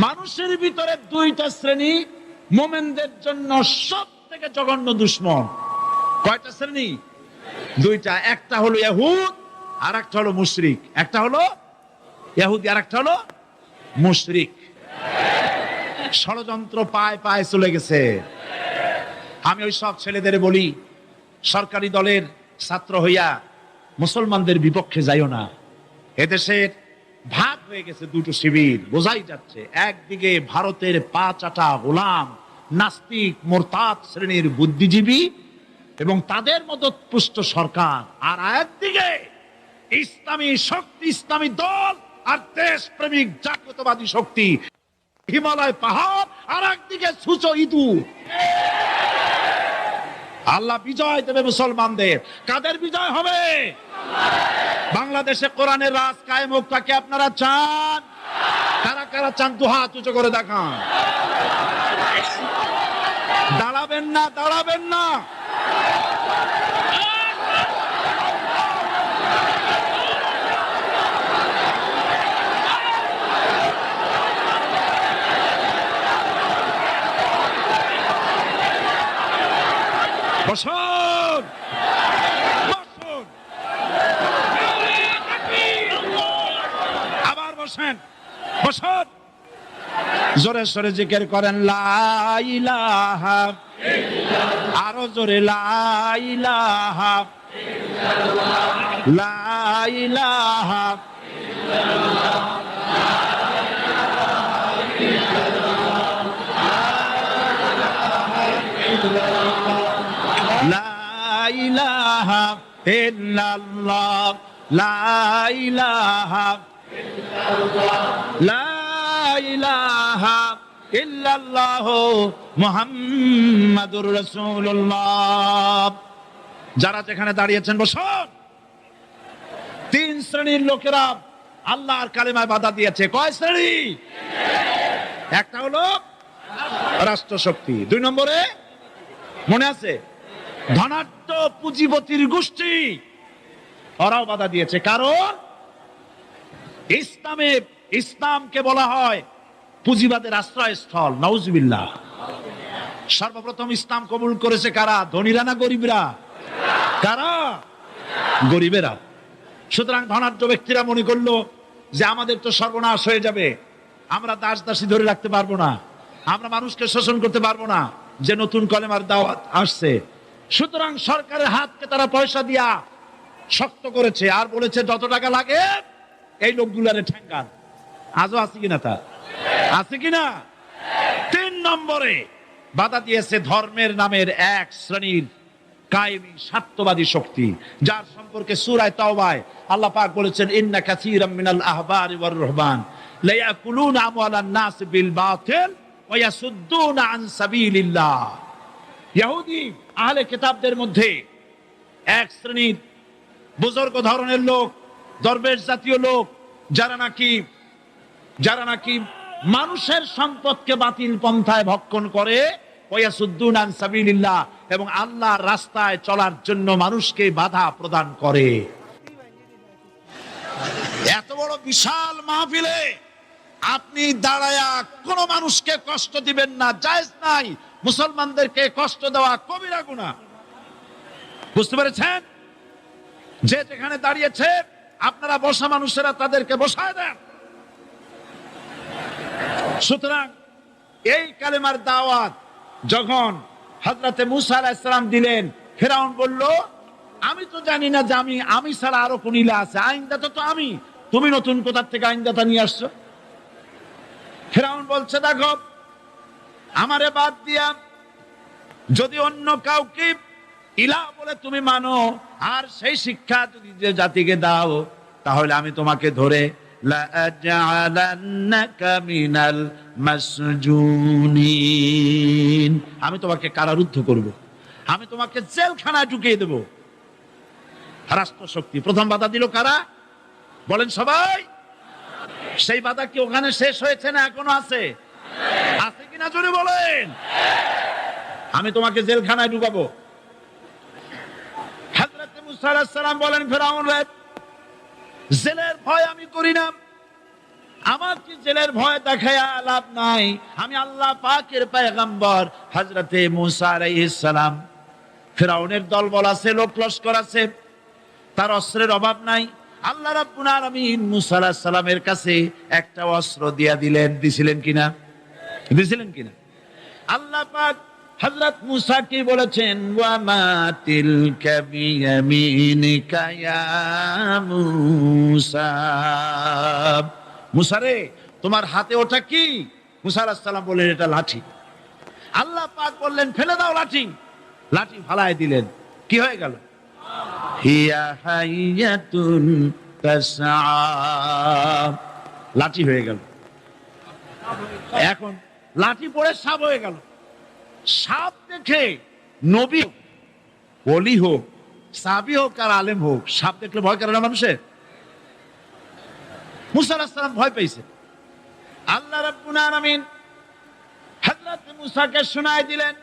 Speaker 1: মানুষের ভিতরে 2টা শ্রেণী মুমিনদের জন্য সবথেকে জঘন্য দুশমন। কয়টা শ্রেণী? 2টা। একটা হলো ইহুদ, আর একটা হলো মুশরিক। একটা হলো ইহুদি, আর একটা হলো মুশরিক। ষড়যন্ত্র পায় পায় চলে গেছে। আমি ওই সব ছেলেদের বলি, সরকারি দলের ছাত্র হইয়া মুসলমানদের বিপক্ষে যাইও না। এদেশের ভাগ হয়ে গেছে 2টো শিবির, বোঝাই যাচ্ছে। একদিকে ভারতের পা চাটা গোলাম নাস্তিক মোরতাদ শ্রেণীর বুদ্ধিজীবী এবং তাদের মদতপুষ্ট সরকার, আর একদিকে ইসলামী শক্তি, ইসলামী দল আর দেশপ্রেমিক জাতীয়তাবাদী শক্তি, হিমালয় পাহাড় আর একদিকে সূচো ইঁদুর। আল্লাহ বিজয় দেবে মুসলমানদের। কাদের বিজয় হবে? বাংলাদেশে কোরআনের রাজ কায়েম হোক, তাকে আপনারা চান? কারা কারা চান দু হাত উঁচু করে দেখান। দাঁড়াবেন না, দাঁড়াবেন না। বসুন, বসুন, আবার বসেন, বসুন। জোরে সরে জিকির করেন লা ইলাহা, আরো জোরে লা ইলাহা, লা ইলাহা, লা ইলাহা ইল্লাল্লাহ, লা ইলাহা, লা ইলাহা ইল্লাল্লাহ মুহাম্মাদুর রাসূলুল্লাহ। যারা যেখানে দাঁড়িয়েছেন বসুন। তিন শ্রেণীর লোকেরা আল্লাহর কালেমায় বাধা দিয়েছে। কয় শ্রেণী? একটা হলো রাষ্ট্রশক্তি, দুই নম্বরে মনে আছে ধনাঢ্য পুঁজিপতির গোষ্ঠী, ওরাও বাধা দিয়েছে। কারণ ইসলামকে বলা হয় পুঁজিবাদের আশ্রয়স্থল। নাউজুবিল্লাহ। সর্বপ্রথম ইসলাম কবুল করেছে কারা? ধনীরা না গরিবরা? কারা? গরিবেরা। সুতরাং ধনাঢ্য ব্যক্তিরা মনে করলো যে আমাদের তো সর্বনাশ হয়ে যাবে, আমরা দাস দাসী ধরে রাখতে পারবো না, আমরা মানুষকে শোষণ করতে পারবো না, যে নতুন কলেমার দাওয়াত আসছে। সুতরাং সরকারের হাতকে তারা পয়সা দিয়া শক্ত করেছে আর বলেছে যত টাকা লাগে এই লোকগুলারে ঠেঙ্গান। আজও আছে কিনা? তা আছে কিনা? তিন নম্বরে বাধা দিয়েছে ধর্মের নামের এক শ্রেণীর কায়েমি স্বার্থবাদী শক্তি, যার সম্পর্কে সূরা তাওবায় আল্লাহ পাক বলেছেন ইন্না কাসীরাম মিনাল আহবারি ওয়ার রুহবান লা ইয়াকুলুনা আমওয়ালান নাস বিল বাতিল ওয়া ইয়াসুদ্দুনা আন সাবিলিল্লাহ। ইহুদি আহলে কিতাবদের মধ্যে এক শ্রেণীর বুজুর্গ ধরনের লোক, দরবেশ জাতীয় লোক, যারা নাকি মানুষের সম্পদকে বাতিল পন্থায় ভক্ষণ করে, ওয়াসুদ্দুনা আন সাবিলিল্লাহ, এবং আল্লাহর রাস্তায় চলার জন্য মানুষকে বাধা প্রদান করে। এত বড় বিশাল মাহফিলে আপনি দাঁড়ায়া কোন মানুষকে কষ্ট দিবেন না, জায়েজ নাই। মুসলমানদেরকে কষ্ট দেওয়া কবিরা গুনাহ। বুঝতে পেরেছেন? যে যেখানে দাঁড়িয়েছে আপনারা বসা মানুষেরা তাদেরকে বসায় দেন। সুতরাং এই কালেমার দাওয়াত যখন হযরতে মুসা আলাইহিস সালাম দিলেন, ফিরআউন বলল আমি তো জানি না যে আমি ছাড়া আরো কোন ইলাহ আছে, আইনদাতা তো আমি, তুমি নতুন কোথা থেকে আইনদাতা নিয়ে আসছো? ফিরআউন বলছে দেখো, আমারে বাদ দিয়া যদি অন্য কাউকে ইলাহ বলে তুমি মানো আর সেই শিক্ষা যদি যে জাতিকে দাও, তাহলে আমি তোমাকে ধরে লাআজআলান্নাকা মিনাল মাসজুনিন, আমি তোমাকে কারারুদ্ধ করব, আমি তোমাকে জেলখানায় ঢুকিয়ে দেব। রাষ্ট্রশক্তি প্রথম বাধা দিল কারা? বলেন সবাই। সেই বাধা কি ওখানে শেষ হয়েছে না এখনো আছে? আছে কিনা জোরে বলেন। আমি তোমাকে জেলখানায় ঢুকাবো। হযরত মুসা আলাইহিস সালাম বলেন ফিরআউন রে, জেলের ভয় আমি করি না, আমার কি জেলের ভয় দেখায়া লাভ নাই, আমি আল্লাহ পাকের পয়গম্বর হযরত মুসা আলাইহিস সালাম। ফিরআউনের দলবল আছে, লোক লস্কর আছে, তার অস্ত্রের অভাব নাই। আল্লাহ রাব্বুল আলামিন মুসা আলাইহিস সালামের কাছে একটা অস্ত্র দিয়া দিলেন। দিছিলেন কিনা? দিছিলেন কিনা? আল্লাহ পাক হযরত মুসা কি বলেছেন? ওয়া মা তিলকা বিয়ামিনিকা ইয়া মুসা, মুসা রে তোমার হাতে ওটা কি? মুসা আলাইহিস সালাম বলেন এটা লাঠি। আল্লাহ বললেন ফেলে দাও লাঠি, লাঠি ফালায় দিলেন, কি হয়ে গেল? হিয়া হাইয়াতুন তাসআ, লাঠি হয়ে গেল। এখন লাঠি পড়ে সাপ হয়ে গেল। সাপ দেখে নবী হোক, ওলি হোক, সাহাবী হোক আর আলেম হোক, সাপ দেখলে ভয় করে না মানুষের? মুসা আলাইহিস সালাম ভয় পেয়েছে। আল্লাহ রাব্বুল আলামিন হযরত মুসাকে শোনায় দিলেন,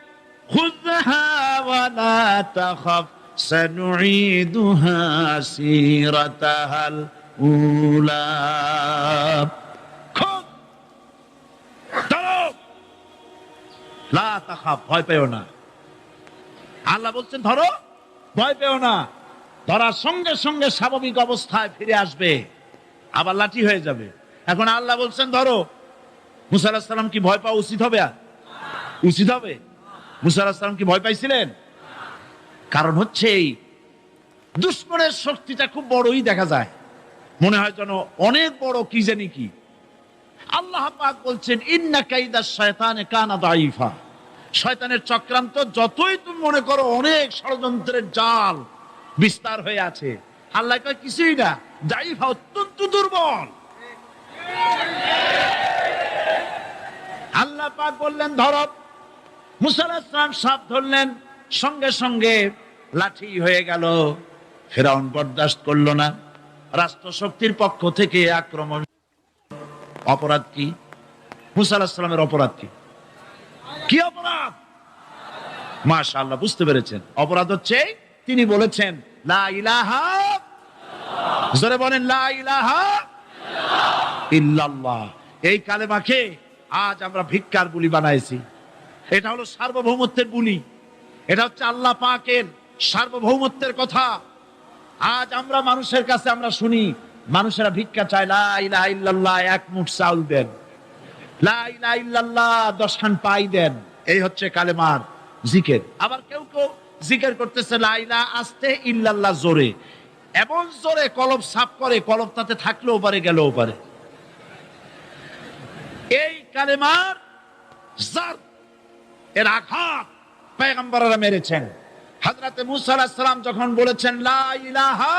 Speaker 1: খুযহা ওয়া লা তাখাফ সানুঈদুহা সিরাতাহাল উলা, খুব ধরো, লা তাখাফ, ভয় পেও না। আল্লাহ বলছেন ধরো, ভয় পেও না। ধরার সঙ্গে সঙ্গে স্বাভাবিক অবস্থায় ফিরে আসবে, আবার লাঠি হয়ে যাবে। এখন আল্লাহ বলছেন ধরো, মুসা আলাইহিস সালাম কি ভয় পাওয়া উচিত হবে? উচিত হবে? মুসা আলাইহিস সালাম কি ভয় পাইছিলেন? কারণ হচ্ছে এই দুশমনের শক্তিটা খুব বড়ই দেখা যায়, মনে হয় যেন অনেক বড়, কি জানি কি। আল্লাহ পাক বলছেন ইন্না কাইদাশ শায়তানে কানা দাঈফা, শয়তানের চক্রান্ত যতই তুমি মনে করো অনেক ষড়যন্ত্রের জাল বিস্তার হয়ে আছে, আল্লাহ কয় কিছুই না, দাঈফা, অত্যন্ত দুর্বল। আল্লাহ পাক বললেন ধরো, মুসা আলাইহিস সালাম সাপ ধরলেন, সঙ্গে সঙ্গে লাঠি হয়ে গেল। ফিরআউন বরদাস্ত করলো না, রাষ্ট্রশক্তির পক্ষ থেকে আক্রমণ। অপরাধ কি? মুসা আলাইহিস সালামের অপরাধ কি? কি অপরাধ? মাশাআল্লাহ, বুঝতে পেরেছেন। অপরাধ হচ্ছে তিনি বলেছেন লা ইলাহা, জোরে বলেন লা ইলাহা ইল্লাল্লাহ। এই কালেমাকে আজ আমরা ভিক্ষার বুলি বানাইছি। এটা হলো সার্বভৌমত্বের বুলি, এটা হচ্ছে আল্লাহ পাকের সার্বভৌমত্বের কথা। আজ আমরা মানুষের কাছে আমরা শুনি, মানুষেরা ভিক্ষা চায়, লা ইলাহা ইল্লাল্লাহ, এক মুঠ চাউল দেন, লা ইলাহা ইল্লাল্লাহ 10 খান পাই দেন। এই হচ্ছে কালেমার জিকির। আবার কেউ কেউ জিকির করতেছে লা ইলাহা আস্তে, ইল্লাল্লাহ জোরে, এমন জোরে কলব সাফ করে, কলব তাতে থাকলেও পারে, গেলেও পারে। এই কালেমার জার, এর আঘাত পয়গম্বররা মেরেছেন। হযরত মুসা আলাইহিস সালাম যখন বলেছেন লা ইলাহা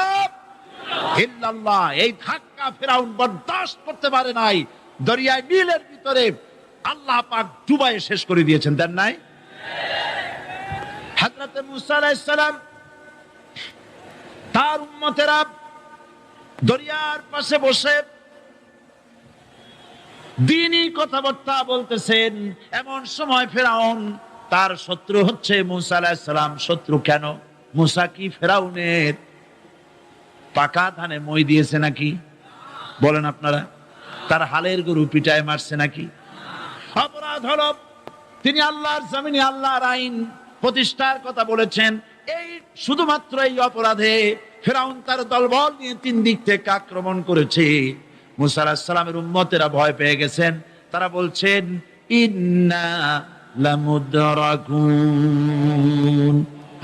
Speaker 1: ইল্লাল্লাহ, এই ধাক্কা ফিরআউন বরদাস্ত করতে পারে নাই। দরিয়ায় নীলের ভিতরে আল্লাহ পাক ডুবাইয়ে শেষ করে দিয়েছেন, দেন নাই? হযরত মুসা আলাইহিস সালাম তার উম্মতেরা দরিয়ার পাশে বসে দ্বীনি কথাবার্তা বলতেছেন। এমন সময় ফিরআউন, তার শত্রু হচ্ছে মুসা আলাইহিস সালাম। শত্রু কেন? মুসা কি ফিরআউনের পাকা ধানে মই দিয়েছে নাকি? বলেন আপনারা। তার হালের গরু পিটায় মারছে নাকি? অপরাধ হলো তিনি আল্লাহর জমিনে আল্লাহর আইন প্রতিষ্ঠার কথা বলেছেন। এই শুধুমাত্র এই অপরাধে ফিরআউন তার দলবল নিয়ে 3 দিক থেকে আক্রমণ করেছে। মুসা আলাইহিস সালামের উম্মতেরা ভয় পেয়ে গেছেন। তারা বলছেন ইন্না লামুদরাকুন,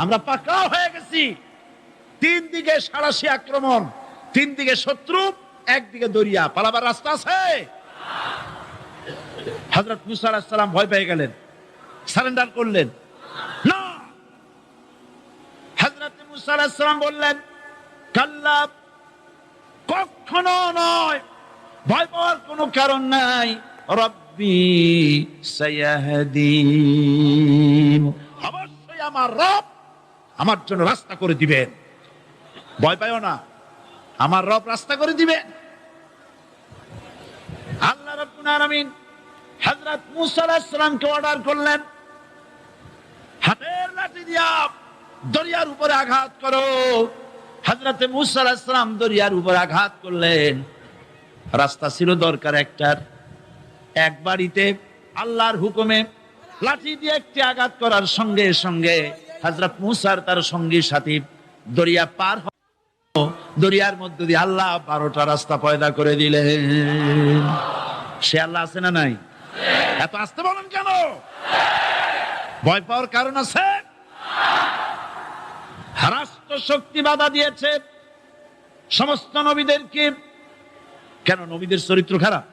Speaker 1: আমরা পাকা হয়ে গেছি। 3 দিকে সারাশি আক্রমণ, 3 দিকে শত্রু, একদিকে দরিয়া, পালাবার রাস্তা আছে? হযরত মুসা আলাইহিস সালাম ভয় পেয়ে গেলেন, সারেন্ডার করলেন না। হযরত মুসা আলাইহিস সালাম বললেন কাল্লা, কখনো নয়, ভয় পাওয়ার কোনো কারণ নাই। রব্বি সায়াহদিন, অবশ্যই আমার রব আমার জন্য রাস্তা করে দিবেন। ভয় পাইও না, আমার রব রাস্তা করে দিবেন। আল্লাহ রাব্বুল আলামিন হযরত মুসা আলাইহিস সালামকে অর্ডার করলেন, হাতের লাঠি দিয়া দরিয়ার উপরে আঘাত করো। হযরত মুসা আলাইহিস সালাম দরিয়ার উপর আঘাত করলেন। রাস্তা ছিল দরকার একটার, এক বাড়িতে আল্লাহর হুকুমে লাঠি দিয়ে একটি আঘাত করার সঙ্গে সঙ্গে হযরত মুসার তার সঙ্গী সাথী দরিয়া পার, দরিয়ার মধ্যে দিয়ে আল্লাহ 12টা রাস্তা পয়দা করে দিলেন। সে আল্লাহ আছে না নাই? এত আসতে বলেন কেন? ভয় পাওয়ার কারণ আছে? রাষ্ট্র শক্তি বাধা দিয়েছে সমস্ত নবীদেরকে। কেন? নবীদের চরিত্র খারাপ?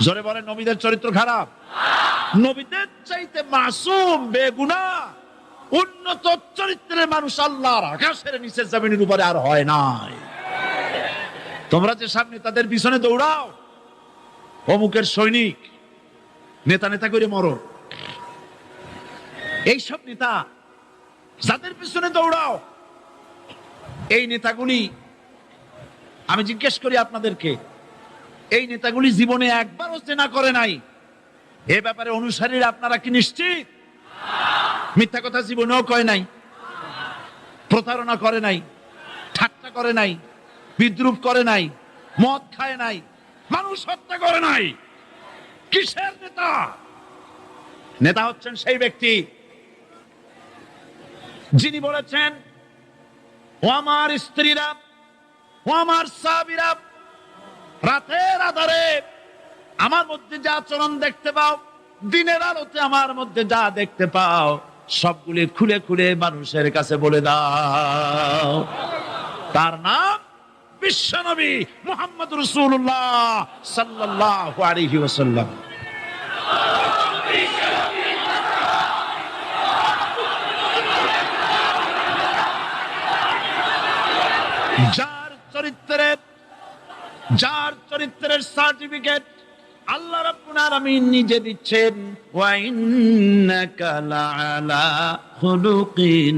Speaker 1: জোরে বলেন, নবীদের চরিত্র খারাপ? নবীদের চাইতে মাসুম বেগুনাহ উন্নত চরিত্রের মানুষ আল্লাহর আকাশের নিচে জমিনের উপরে আর হয় নাই। তোমরা যে সামনে তাদের পিছনে দৌড়াও, অমুকের সৈনিক, নেতা নেতা করে মরো, এইসব নেতা যাদের পিছনে দৌড়াও, এই নেতাগুলি, আমি জিজ্ঞেস করি আপনাদেরকে, এই নেতাগুলি জীবনে একবারও জেনা করে নাই, এ ব্যাপারে অনুসারীরা আপনারা কি নিশ্চিত? মিথ্যা কথা জীবনেও কয় নাই, প্রতারণা করে নাই, ঠাট্টা করে নাই, বিদ্রুপ করে নাই, মদ খায় নাই, মানুষ হত্যা করে নাই। কিসের নেতা? নেতা হচ্ছেন সেই ব্যক্তি যিনি বলেছেন, ও আমার স্ত্রীরা, ও আমার সাহাবীরা, রাতের আধারে আমার মধ্যে যা আচরণ দেখতে পাও, দিনের আলোতে আমার মধ্যে যা দেখতে পাও, সবগুলি খুলে খুলে মানুষের কাছে বলে দাও। তার নাম বিশ্বনবী মুহাম্মদ রাসূলুল্লাহ সাল্লাল্লাহু আলাইহি ওয়াসাল্লাম। যার চরিত্রের সার্টিফিকেট আল্লাহ রাব্বুল আলামিন নিজে দিচ্ছেন, ওয়া ইন্নাকা লাআলা খুলুকিন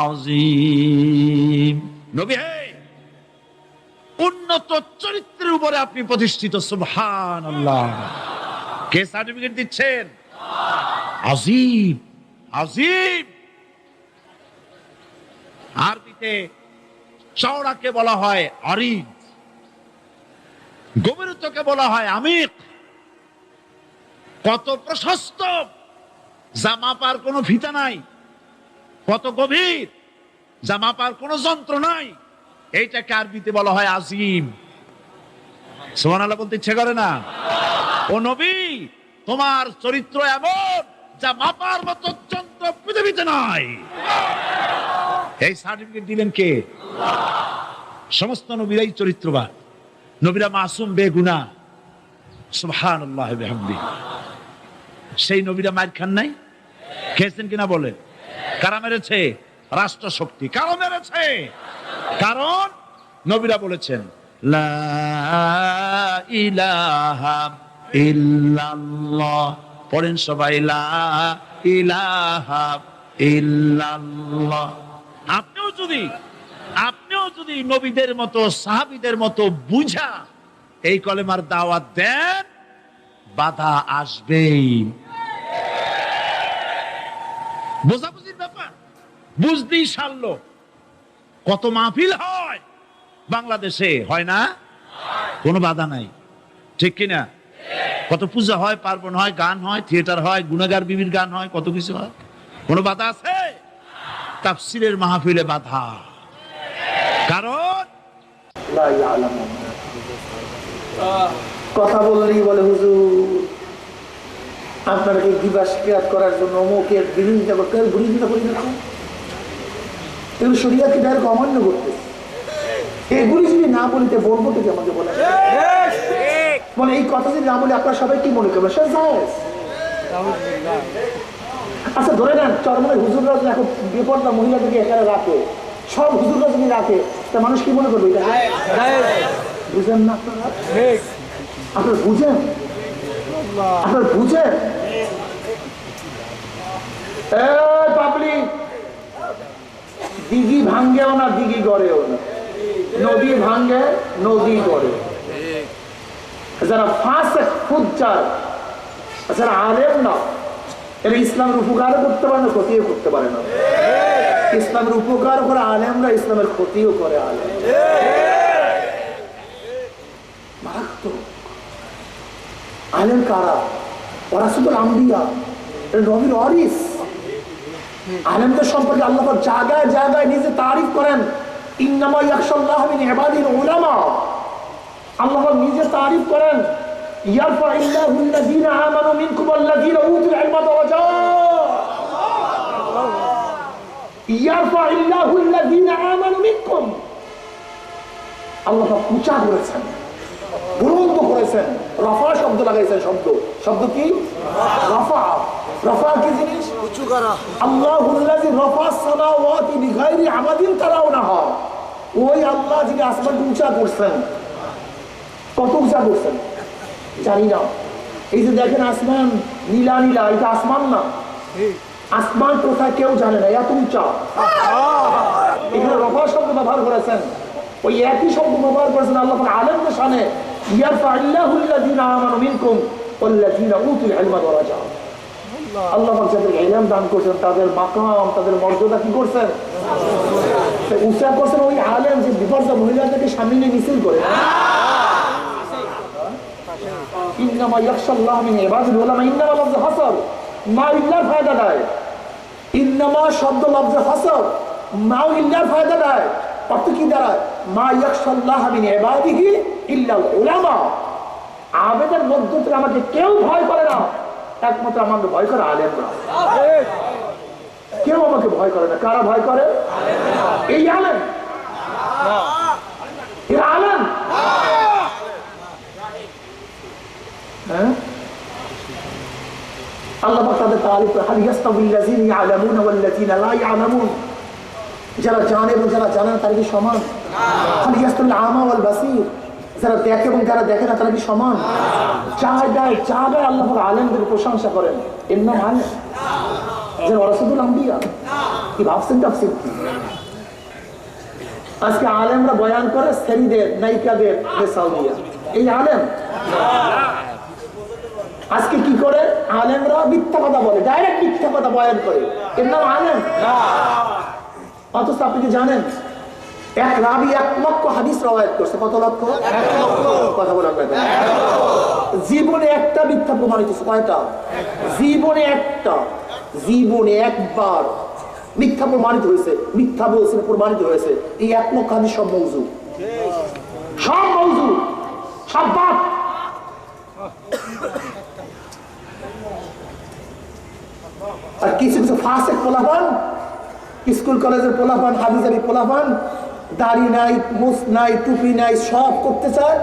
Speaker 1: আযীম। নবী হে, উন্নত চরিত্রের উপরে আপনি প্রতিষ্ঠিত। সুবহানাল্লাহ। কে সার্টিফিকেট দিচ্ছেন? আযীম, আযীম। আরবিতে চওড়াকে বলা হয় আরিদ, গভীরতাকে বলা হয় আমিক। কত প্রশস্ত, যা মাপার কোনো ফিতা নাই, কত গভীর, যা মাপার কোনো যন্ত্র নাই, এইটাকে আরবিতে বলা হয় আজিম। সুবহানাল্লাহ বলতে ইচ্ছে করে না? ও নবী, তোমার চরিত্র এমন যা মাপার মতো যন্ত্র পৃথিবীতে নাই। এই সার্টিফিকেট দিলেন কে? সমস্ত নবীরাই চরিত্রবান, নবীরা মাসুম বেগুনাহ। সুবহানাল্লাহ ওয়া বিহামদিহি। সেই নবীরা মার খান নাই? খেয়েছেন কিনা বলেন? কারা মেরেছে? রাষ্ট্র শক্তি। কারা মেরেছে? কারণ নবীরা বলেছেন লা ইলাহা ইল্লাল্লাহ। পড়েন সবাই, লা ইলাহা ইল্লাল্লাহ। আপনিও যদি নবীদের মতো, সাহাবীদের মতো বুঝা এই কলেমার দাওয়াত দেন, বাধা আসবেই। বোঝাবুঝির ব্যাপার, বুঝতেই সারলো। কত মাহফিল হয় বাংলাদেশে, হয় না? কোনো বাধা নাই, ঠিক কিনা? কত পূজা হয়, পার্বণ হয়, গান হয়, থিয়েটার হয়, গুনাহগার বিবির গান হয়, কত কিছু হয়। কোনো বাধা আছে? তাফসীরের মাহফিলে বাধা। কারণ
Speaker 3: কথা বললেই বলে হুজুর আপনাকে দিবাস ক্রিয়াত করার জন্য অমুকের বিরোধিতা করতে, বিরোধিতা করি না। এগুলো শরীয়তকে ডাইরেক্ট অমান্য করতে। এগুলি যদি না বলিতে বলবো থেকে আমাকে বলে, মানে এই কথা যদি না বলি আপনারা সবাই কি মনে করবেন? আচ্ছা ধরে নেন চরমনের হুজুররা এখন বেপরদা মহিলাদেরকে এখানে রাখে, সব হুজুররা যদি রাখে, তা মানুষ কি মনে করবে? বুঝেন না আপনারা? আপনারা বুঝেন? আপনারা বুঝেন? পাবলিক, দিঘি ভাঙ্গেও না, দিঘি গড়েও না, নদী ভাঙ্গে, নদী গড়ে। যারা ফাসিক ফুজ্জার, যারা আলেম না, এরা ইসলামের উপকারও করতে পারে না, ক্ষতিও করতে পারে না। ইসলামের উপকার করে আলেমরা, ইসলামের ক্ষতিও করে আলেম। মারাত্মক। আলেম কারা? ওরাসুল আম্বিয়া, নবীর ওয়ারিস। আলেমদের সম্পর্কে আল্লাহ পাক জায়গায় জায়গায় নিজে তারিফ করেন, ইন্নামা ইয়াখশাল্লাহ মিন ইবাদিল উলামা। আল্লাহ পাক নিজে তারিফ করেন, ইয়ারফাইল্লাহুল্লাযীনা আমানু মিনকুম ওয়াল্লাযীনা উতুল ইলমা দারাজাত। ইয়ারফাইল্লাহুল্লাযীনা আমানু মিনকুম। আল্লাহ পাক উঁচা করেছেন, বুলন্দ করেছেন। বলতেছেন, রফা শব্দ লাগাইছেন, শব্দ কি? রফা। রফা কি জিনিস? উঁচু করা। আল্লাহুল্লাযী রাফা সামাওয়াতি বিগাইরি আমাদিন তারাউনাহা, ওই আল্লাহ যিনি আসমানকে উঁচা করছেন। কত উঁচা করছেন জানি না। এই যে দেখেন আসমান নীলা নীলা, এটা আসমান না। আসমান কোথায় কেউ জানে না, এত উঁচা। এখানে রফা শব্দ ব্যবহার করেছেন, ওই একই শব্দ ব্যবহার করেছেন আল্লাহ পাক আলেমদের শানে, ইয়ারফাউল্লাহুল্লাযীনা আমানু মিনকুম ওয়াল্লাযীনা উতুল ইলমা দারাজা। আল্লাহ পাক যাদের ইলম দান করেছেন তাদের মাকাম, তাদের মর্যাদা কি করছেন? উঁচা করছেন। ওই আলেম যে বিপর্যা মহিলাদেরকে সামনে নিয়ে মিছিল করে, ইন্নামা ইয়াখশাল্লাহ মিন ইবাদিল উলামা, ইন্নামা লফজ হাসর, মা ইল্লার ফায়দা দেয়। ইন্নামা শব্দ লফজ হাসর, মা ইল্লার ফায়দা দেয়। অর্থ কি দাঁড়ায়? মা ইয়াখশাল্লাহ মিন ইবাদিহি ইল্লাল উলামা, আবেদের মধ্য থেকে আমাকে কেউ ভয় করে না, একমাত্র আমাকে ভয় করে আলেমরা। কেউ আমাকে ভয় করে না। কারা ভয় করে? এই আলেম। এরা আলেম। হ্যাঁ, আল্লাহ পাক তাদের তারিফ করে, হাল ইয়াস্তাবিল্লাযীনা ইয়ালামুনা ওয়াল্লাযীনা লা ইয়ালামুন, যারা জানে এবং যারা জানে না তারা কি সমান? হাল ইয়াস্তাবিল আমা ওয়াল বাসীর, যারা দেখে এবং যারা দেখে না তারা কি সমান? জায়গায় জায়গায় আল্লাহ পাক আলেমদের প্রশংসা করেন, এর নাম আলেম। যারা ওয়ারাসাতুল আম্বিয়া, কি ভাবছেন তাফসীর কি? আজকে আলেমরা বয়ান করে সেরিদের, নায়িকাদের বেসাল দিয়া, এই আলেম? আজকে কি করে আলেমরা? মিথ্যা কথা বলে, ডাইরেক্ট মিথ্যা কথা বয়ান করে, এর নাম আলেম? অথচ আপনি কি জানেন এক রাবি 1 লক্ষ হাদিস রওয়ায়াত করছে? কত লক্ষ? 1 লক্ষ। কথা বলা হয়, জীবনে একটা মিথ্যা প্রমাণিত হয়েছে। কয়টা? জীবনে একটা, জীবনে একবার মিথ্যা প্রমাণিত হয়েছে। মিথ্যা বলছে, প্রমাণিত হয়েছে। এই 1 লক্ষ হাদিস সব মওযু, সব মওযু, সব বাদ। আর কিছু কিছু ফাসিক পোলাপান, স্কুল কলেজের পোলাপান, হাবিজাবি পোলাপান, দাড়ি নাই, মুছ নাই, টুপি নাই, সব করতে চায়,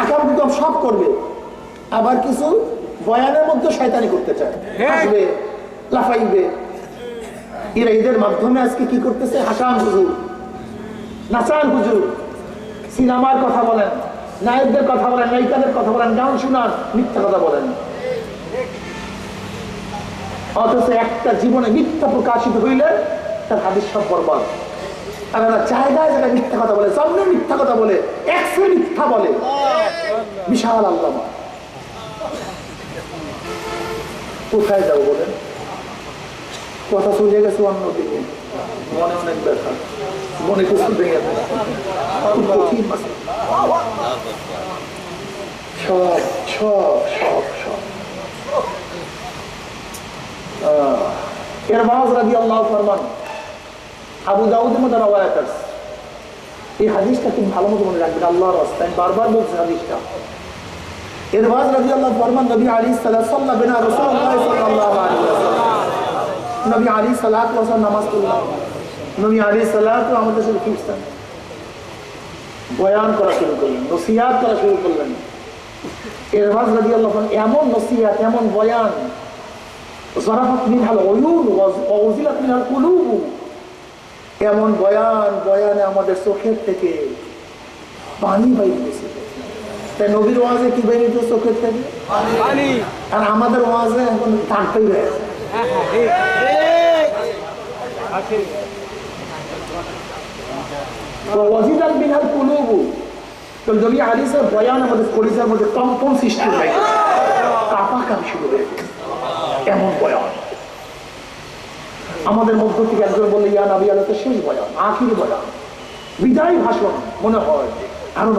Speaker 3: আকাম বিকাম সব করবে। আবার কিছু বয়ানের মধ্যে শয়তানি করতে চায়, হাসবে, লাফাইবে। এরা এদের মাধ্যমে আজকে কি করতেছে? হাসান হুজুর, নাচান হুজুর, সিনেমার কথা বলেন, নায়কদের কথা বলেন, নায়িকাদের কথা বলেন, গান শুনান, মিথ্যা কথা বলেন। অথচ একটা জীবনে মিথ্যা প্রকাশিত হইলে তার হাদিস সব বরবাদ। আর এরা জায়গায় জায়গায় মিথ্যা কথা বলে, সামনে মিথ্যা কথা বলে, একশো মিথ্যা বলে। বিশাল আল্লাহ, কোথায় যাবো বলেন? কথা চলে গেছে অন্যদিকে, মনে অনেক ব্যথা, মনে কিছু ভেঙে যায়, খুব কঠিন। সব সব সব সব ইরবাজ রাদিয়াল্লাহু ফরমান, আবু দাউদের মধ্যে রওয়ায়াত আছে। এই হাদিসটা খুব ভালো মতো মনে রাখবেন, আল্লাহর রাস্তায় আমি বারবার বলছি হাদিসটা। ইরবাজ রাদিয়াল্লাহু ফরমান, নবী আলাইহিস সালাতু সাল্লাল্লাহু বিনা রাসূলুল্লাহ সাল্লাল্লাহু আলাইহি ওয়াসাল্লাম, নবী আলাইহিস সালাতু ওয়াসাল্লাম নামাজ পড়লেন। নবী আলাইহিস সালাতু আমাদের সাথে ফিরছেন, বয়ান করা শুরু করলেন, নসিহত করা শুরু করলেন। ইরবাজ রাদিয়াল্লাহু ফরমান, এমন নসিহত, এমন বয়ান, জারাফাত মিনহাল উয়ুন ওয়া উযিলাত মিনহাল কুলুব, এমন বয়ান, বয়ানে আমাদের চোখের থেকে পানি বাইরে গেছে। তাই নবীর ওয়াজে কি বেরিয়ে গেছে? চোখের থেকে পানি। আর আমাদের ওয়াজে এখন টানতেই রয়েছে। ওয়াজিলাত মিনহাল কুলুব, তো নবী আলাইহিস সালাম বয়ান আমাদের কলিজার মধ্যে কম্পন সৃষ্টি হয়, কাঁপাকাঁপি শুরু হয়ে গেছে। এমন বয়ান আমাদের মধ্য থেকে একজন বললে, ইয়া নবী আলাইহিস শেষ বয়ান, আখিরি বয়ান, বিদায় ভাষণ মনে হয়। আরো